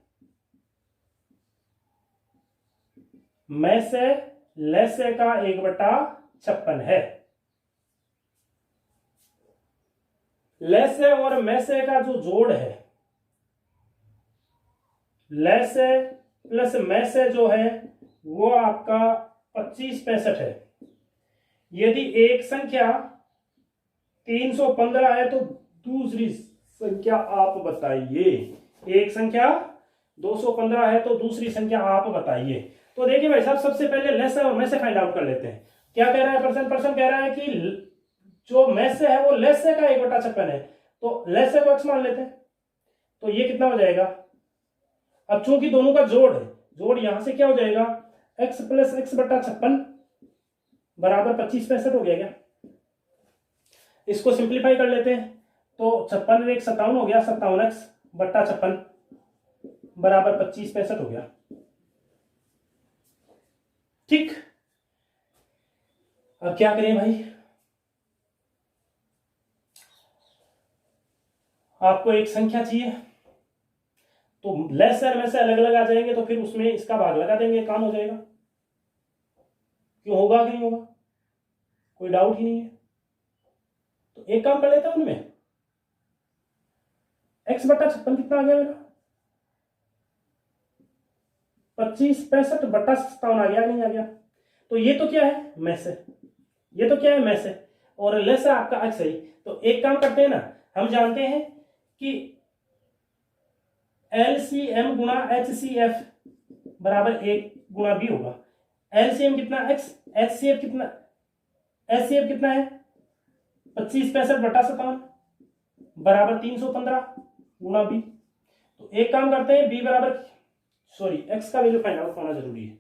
मैस है, लस्य का 1/56 है। लस्य और मैस्य का जो जोड़ है, लस्य प्लस मैस्य जो है वो आपका 2565 है। यदि एक संख्या 315 है तो दूसरी संख्या आप बताइए। एक संख्या 215 है तो दूसरी संख्या आप बताइए। तो देखिए भाई साहब, सबसे पहले लस्य और मैस्य फाइंड आउट कर लेते हैं। क्या कह रहा है पर्सन कह रहा है कि जो मैस्य है वो लस्य का 1/56 है, तो लस्य को x मान लेते हैं। तो ये कितना हो जाएगा, अब चूंकि दोनों का जोड़ है, जोड़ यहां से क्या हो जाएगा, x प्लस x/56 बराबर 2565 हो गया क्या। इसको सिंप्लीफाई कर लेते हैं तो 56 में 57 हो गया, 57x/56 बराबर 2565 हो गया। ठीक, अब क्या करें भाई, आपको एक संख्या चाहिए तो लेस और में से अलग अलग आ जाएंगे, तो फिर उसमें इसका भाग लगा देंगे, काम हो जाएगा। क्यों होगा कि नहीं होगा, कोई डाउट ही नहीं है। तो एक काम कर लेते हैं, उनमें x/56 कितना आ गया मेरा, 2565/57 आ गया, नहीं आ गया। तो ये तो क्या है, मैस है, ये तो क्या है, मैस है, और लेस है आपका x है। तो एक काम करते हैं ना, हम जानते हैं कि LCM गुणा HCF बराबर 1 गुणा B होगा। LCM कितना x, HCF कितना, HCF कितना है 2565/57 बराबर 315 गुणा B। तो एक काम करते हैं, B बराबर x का वैल्यू फाइंड आउट होना जरूरी है,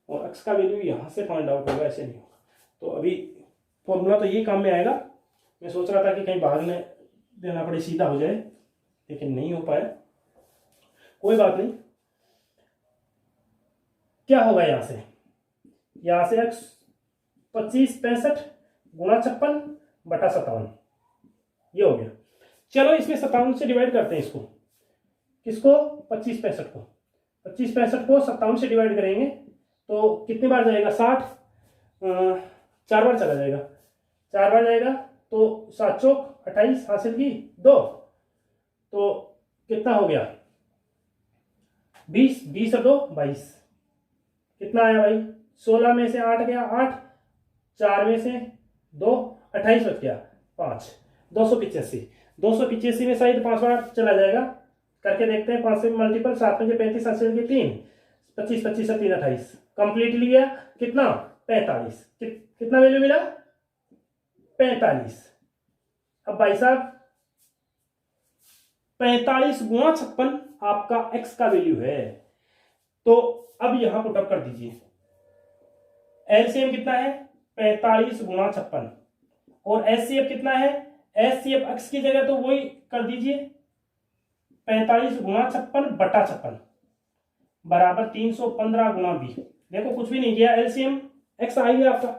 और x का वैल्यू यहां से फाइंड आउट होगा, ऐसे नहीं होगा। तो अभी फॉर्मूला तो ये काम में आएगा। मैं सोच रहा था कि कहीं भाग में देना पड़े, सीधा हो जाए, लेकिन नहीं हो पाया, कोई बात नहीं। क्या होगा यहां से x 2565 गुणा 56/57 ये हो गया। चलो इसमें 57 से डिवाइड करते हैं इसको, किसको, 2565 को। 2565 को 57 से डिवाइड करेंगे तो कितनी बार जाएगा, 60, 4 बार चला जाएगा, 4 बार जाएगा तो 7 चौक 28 हासिल की 2, तो कितना हो गया 20, 20 और 2 22, कितना आया भाई, 16 में से 8 गया 8, 4 में से 2 28 बच गया 5, 285। 285 में शायद 5 बार चला जाएगा, करके देखते हैं। 5 से मल्टीपल, 7 में से 35, 7 से 3, 25, 25 से 3 28, कंप्लीट लिया कितना 45। कितना वैल्यू मिला 45। अब भाई साहब 45 गुणा 56 आपका x का वैल्यू है। तो अब यहां पुटअप कर दीजिए, एलसीएम कितना है 45 गुणा 56, और एचसीएफ कितना है, एचसीएफ x की जगह तो वही कर दीजिए 45 गुणा 56/56 बराबर 315 गुणा b। देखो कुछ भी नहीं किया, एलसीएम x आ गया आपका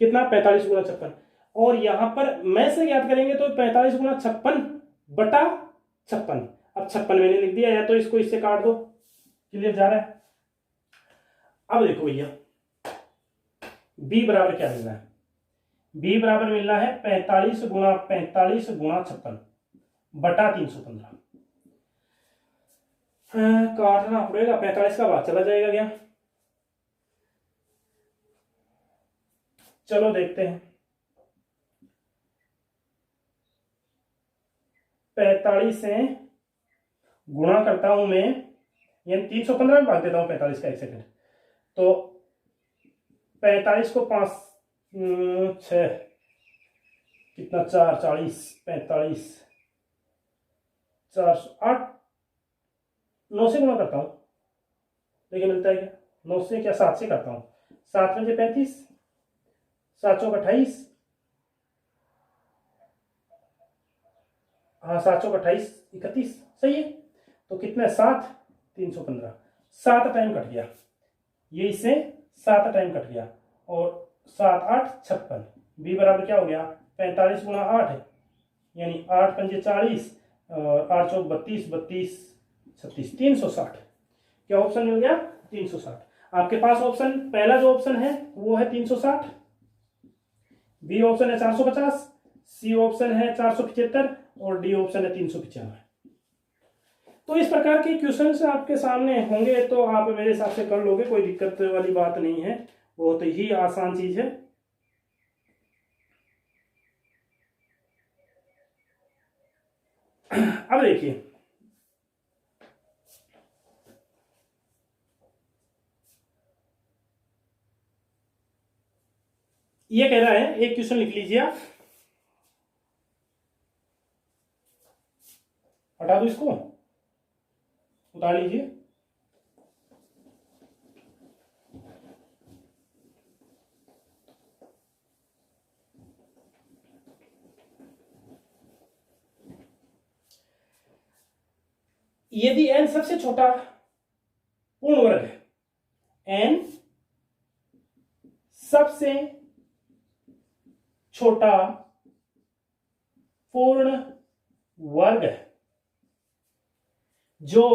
कितना 45 गुणा 56, और यहां पर मैं से याद करेंगे तो 45 गुणा 56/56। अब 56 मैंने लिख दिया, या तो इसको इससे काट दो, क्लियर जा रहा है। अब देखो भैया b बराबर क्या मिलना है, b बराबर मिलना है 45 गुणा 56 बटा 315। हाँ, काटना पड़ेगा। 45 का भाग चला जाएगा क्या? चलो देखते हैं। 45 से गुणा करता हूं मैं, यानी 315 में भाग देता हूं 45 का, 1 सेकंड। तो 45 को 5 6 कितना, 4 40 45 408 9 से गुणा करता हूं, देखिए मिलता है क्या? 9 से क्या, 7 से करता हूं। 7 पंजे 35, 7 चौक 28, हाँ 7 चौक 28 31, सही है। तो कितना है, 7 315, 7 टाइम कट गया, ये इससे 7 टाइम कट गया। और 7 8 56, बी बराबर क्या हो गया, 45 गुणा 8 यानी 8 पंजे 40 और 8 चौक 32 32 36 360। क्या ऑप्शन मिल गया, 360। आपके पास ऑप्शन, पहला जो ऑप्शन है वो है 360, बी ऑप्शन है 450, सी ऑप्शन है 475 और डी ऑप्शन है 395। तो इस प्रकार के क्वेश्चंस आपके सामने होंगे तो आप मेरे हिसाब से कर लोगे, कोई दिक्कत वाली बात नहीं है, बहुत ही आसान चीज है। अब देखिए, ये कह रहा है, एक क्वेश्चन लिख लीजिए आप, हटा दो इसको, उतार लीजिए। यदि n सबसे छोटा पूर्ण वर्ग है, n सबसे छोटा पूर्ण वर्ग है जो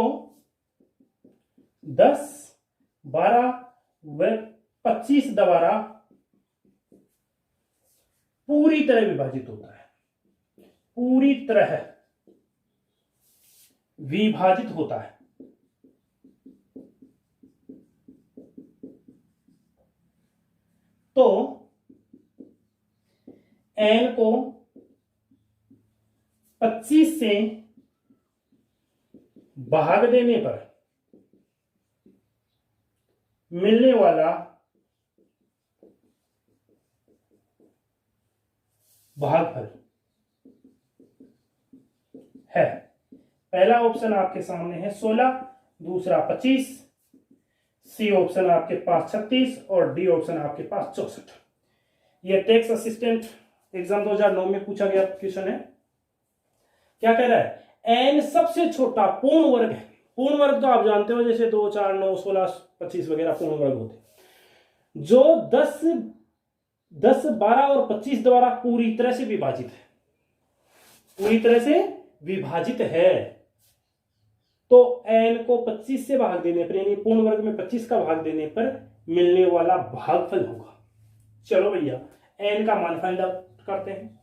10 12 व 25 द्वारा पूरी तरह विभाजित होता है, पूरी तरह विभाजित होता है, तो n को 25 से भाग देने पर मिलने वाला भागफल है। पहला ऑप्शन आपके सामने है 16, दूसरा 25, सी ऑप्शन आपके पास 36 और डी ऑप्शन आपके पास 64। यह टैक्स असिस्टेंट एग्जाम 2009 में पूछा गया क्वेश्चन है। क्या कह रहा है, एन सबसे छोटा पूर्ण वर्ग है। पूर्ण वर्ग तो आप जानते हो, जैसे 2 4 9 16 25 वगैरह पूर्ण वर्ग होते हैं, जो 10 12 और 25 द्वारा पूरी तरह से विभाजित है, पूरी तरह से विभाजित है। तो n को 25 से भाग देने पर, यानी पूर्ण वर्ग में 25 का भाग देने पर मिलने वाला भागफल होगा। चलो भैया, n का मान फाइंड आउट करते हैं।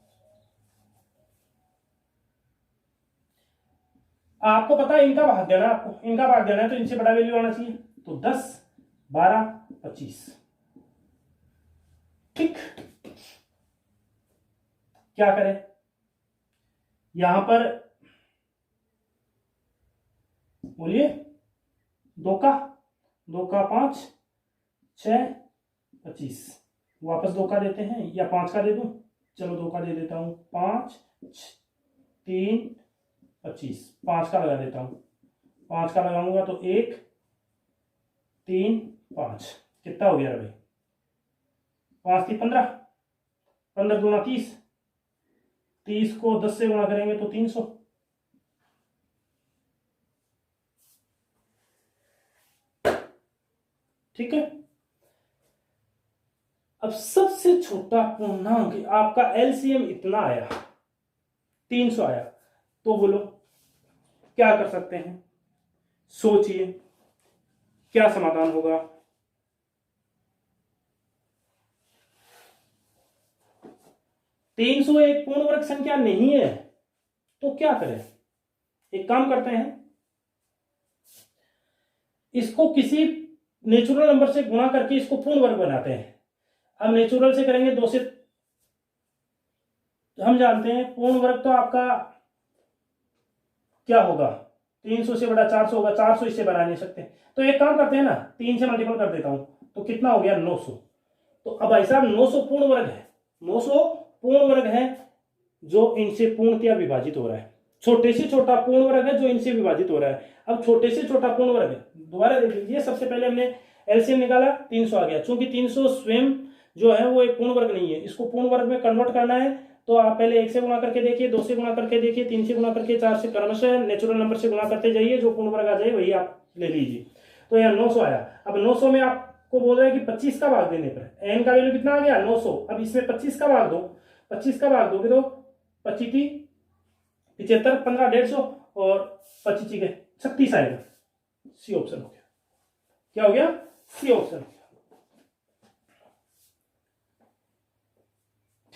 आपको पता है इनका भाग देना, आपको इनका भाग देना है तो इनसे बड़ा वैल्यू आना चाहिए, तो 10 12 25। ठीक, क्या करें, यहां पर बोलिए, 2 का 5 6 25, वापस 2 का देते हैं या 5 का दे दूं, चलो 2 का दे देता हूं, 5 3 25, 5 का लगा देता हूं, 5 का लगाऊंगा तो 1 3 5, कितना हो गया भाई, 5 3 15, 15 दूना 30, 30 को 10 से गुणा करेंगे तो 300। ठीक है, अब सबसे छोटा पूर्णांक आपका एलसीएम इतना आया, 300 आया, तो बोलो क्या कर सकते हैं, सोचिए क्या समाधान होगा। तीन सौ एक पूर्ण वर्ग संख्या नहीं है, तो क्या करें, एक काम करते हैं, इसको किसी नेचुरल नंबर से गुणा करके इसको पूर्ण वर्ग बनाते हैं। अब नेचुरल से करेंगे 2 से, हम जानते हैं पूर्ण वर्ग तो आपका क्या होगा, 300 से बड़ा 400 होगा, 400 इससे बना नहीं सकते, तो एक काम करते हैं ना, 3 से मल्टीपल कर देता हूं, तो कितना हो गया 900। तो अब भाई साहब 900 पूर्ण वर्ग है, 900 पूर्ण वर्ग है जो इनसे पूर्णतया विभाजित हो रहा है, छोटे से छोटा पूर्ण वर्ग है जो इनसे विभाजित हो रहा है। अब छोटे से छोटा पूर्ण वर्ग है, दोबारा देख लीजिए, सबसे पहले हमने एलसीएम निकाला, 300 आ गया। चूंकि 300 स्वयं जो है वो एक पूर्ण वर्ग नहीं है, इसको पूर्ण वर्ग में कन्वर्ट करना है, तो आप पहले 1 से गुणा करके देखिए, 2 से गुणा करके देखिए, 3 से गुणा करके, 4 से, क्रमशः नेचुरल नंबर से गुणा करते जाइए, जो पूर्ण वर्ग आ जाए वही आप ले लीजिए। तो यहाँ 900 आया। अब 900 में आपको बोल रहा है कि 25 का भाग देने पर एन का वैल्यू कितना आ गया 900। अब इसमें 25 का भाग दो, 25 का भाग दोगे तो 25 75, 15 150 और 25 के 36 आएगा। सी ऑप्शन हो गया। क्या हो गया? सी ऑप्शन हो गया।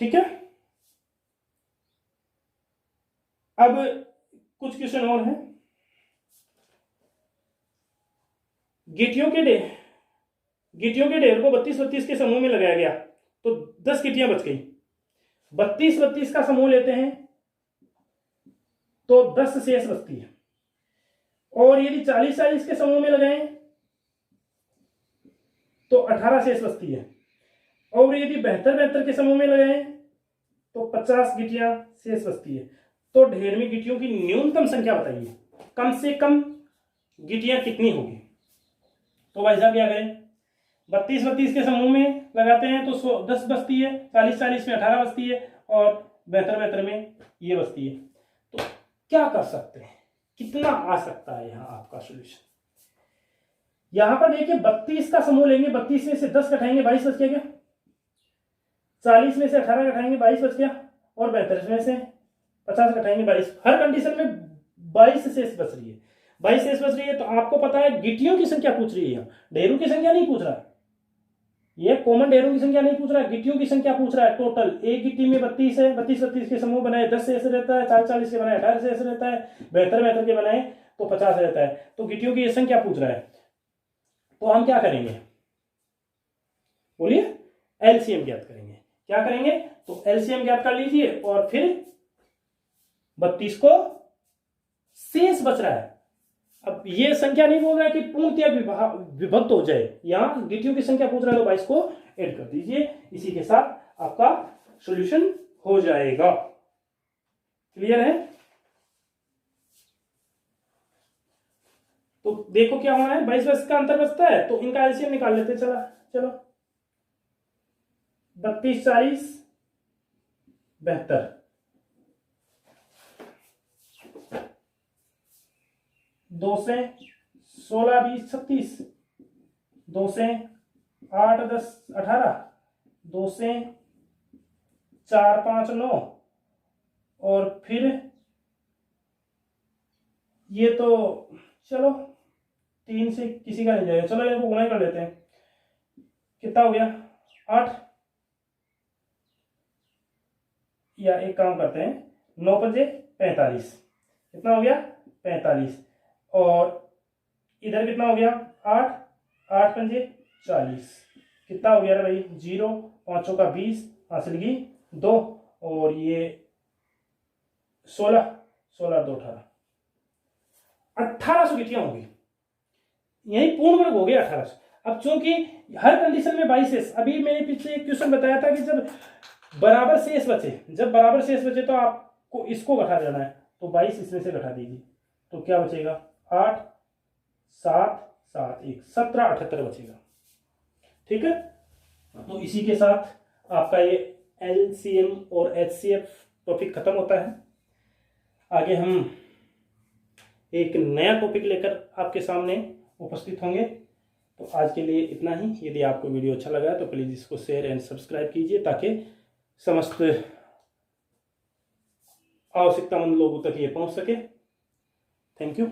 ठीक है। अब कुछ क्वेश्चन और हैं। गिट्टियों के ढेर को 32-32 के समूह में लगाया गया तो 10 गिट्टियां बच गई। 32-32 का समूह लेते हैं तो 10 शेष बचती है, और यदि 40-40 के समूह में लगाएं तो 18 शेष बचती है, और यदि 72-72 के समूह में लगाएं तो 50 गिट्टियां शेष बचती है। तो ढेर में गिट्टियों की न्यूनतम संख्या बताइए, कम से कम गिट्टियां कितनी होगी। तो भाई साहब क्या करें, 32-32 के समूह में लगाते हैं तो 10 बचती है, 40-40 में 18 बचती है, और 72-72 में ये बचती है। तो क्या कर सकते हैं, कितना आ सकता है यहाँ आपका सोल्यूशन। यहां पर देखिए 32 का समूह लेंगे, 32 में से 10 घटाएंगे 22 बच गया, 40 में से 18 घटाएंगे 22 बच गया, और 72 में से 50 घटाएंगे 22। हर कंडीशन में 22 शेष बच रही है, 22 शेष बच रही है। तो आपको पता है गिट्टियों की संख्या पूछ रही है, ढेरों की संख्या नहीं पूछ रहा है, ये कॉमन ढेरों की संख्या नहीं पूछ रहा है, गिट्टियों की संख्या पूछ रहा है। टोटल एक गिट्टी में 32 है, 32-32 के समूह बनाए 10 शेष रहता है, 40-40 के बनाए 18 शेष रहता है, 72-72 के बनाए तो 50 रहता है। तो गिट्टियों की संख्या पूछ रहा है, तो हम क्या करेंगे बोलिए, एलसीएम ज्ञात करेंगे। क्या करेंगे, तो एलसीएम ज्ञात कर लीजिए, और फिर 32 को शेष बच रहा है। अब ये संख्या नहीं बोल रहा है कि पूर्णतया विभक्त हो जाए, यहां गिट्टियों की संख्या पूछ रहा है, तो 22 को ऐड कर दीजिए। इसी के साथ आपका सॉल्यूशन हो जाएगा। क्लियर है? तो देखो क्या होना है, 22 का अंतर बचता है, तो इनका एलसीएम निकाल लेते। चलो 32-40 72, 2 से 16-20 36, 2 से 8-10 18, 2 से 4-5 9, और फिर ये तो चलो 3 से किसी का नहीं जाएगा, चलो इनको गुणा कर लेते हैं। कितना हो गया 8, या एक काम करते हैं 9 पंजे 45, कितना हो गया 45, और इधर कितना हो गया 8, 8 पंजे 40, कितना हो गया भाई 0, 5 का 20, हासिल की 2, और ये 16, 2 18, 1800 गिट्टियां होगी। यही पूर्ण वर्ग हो गया 1800। अब चूंकि हर कंडीशन में 22 शेष, अभी मैंने पीछे एक क्वेश्चन बताया था कि जब बराबर शेष बचे तो आपको इसको घटा देना है, तो 22 इसमें से घटा दीजिए, तो क्या बचेगा 8 7 7 1 17 78 बचेगा। ठीक है। तो इसी के साथ आपका ये एलसीएम और एचसीएफ टॉपिक खत्म होता है। आगे हम एक नया टॉपिक लेकर आपके सामने उपस्थित होंगे। तो आज के लिए इतना ही। यदि आपको वीडियो अच्छा लगा तो प्लीज़ इसको शेयर एंड सब्सक्राइब कीजिए, ताकि समस्त आवश्यकतामंद लोगों तक ये पहुंच सके। Thank you.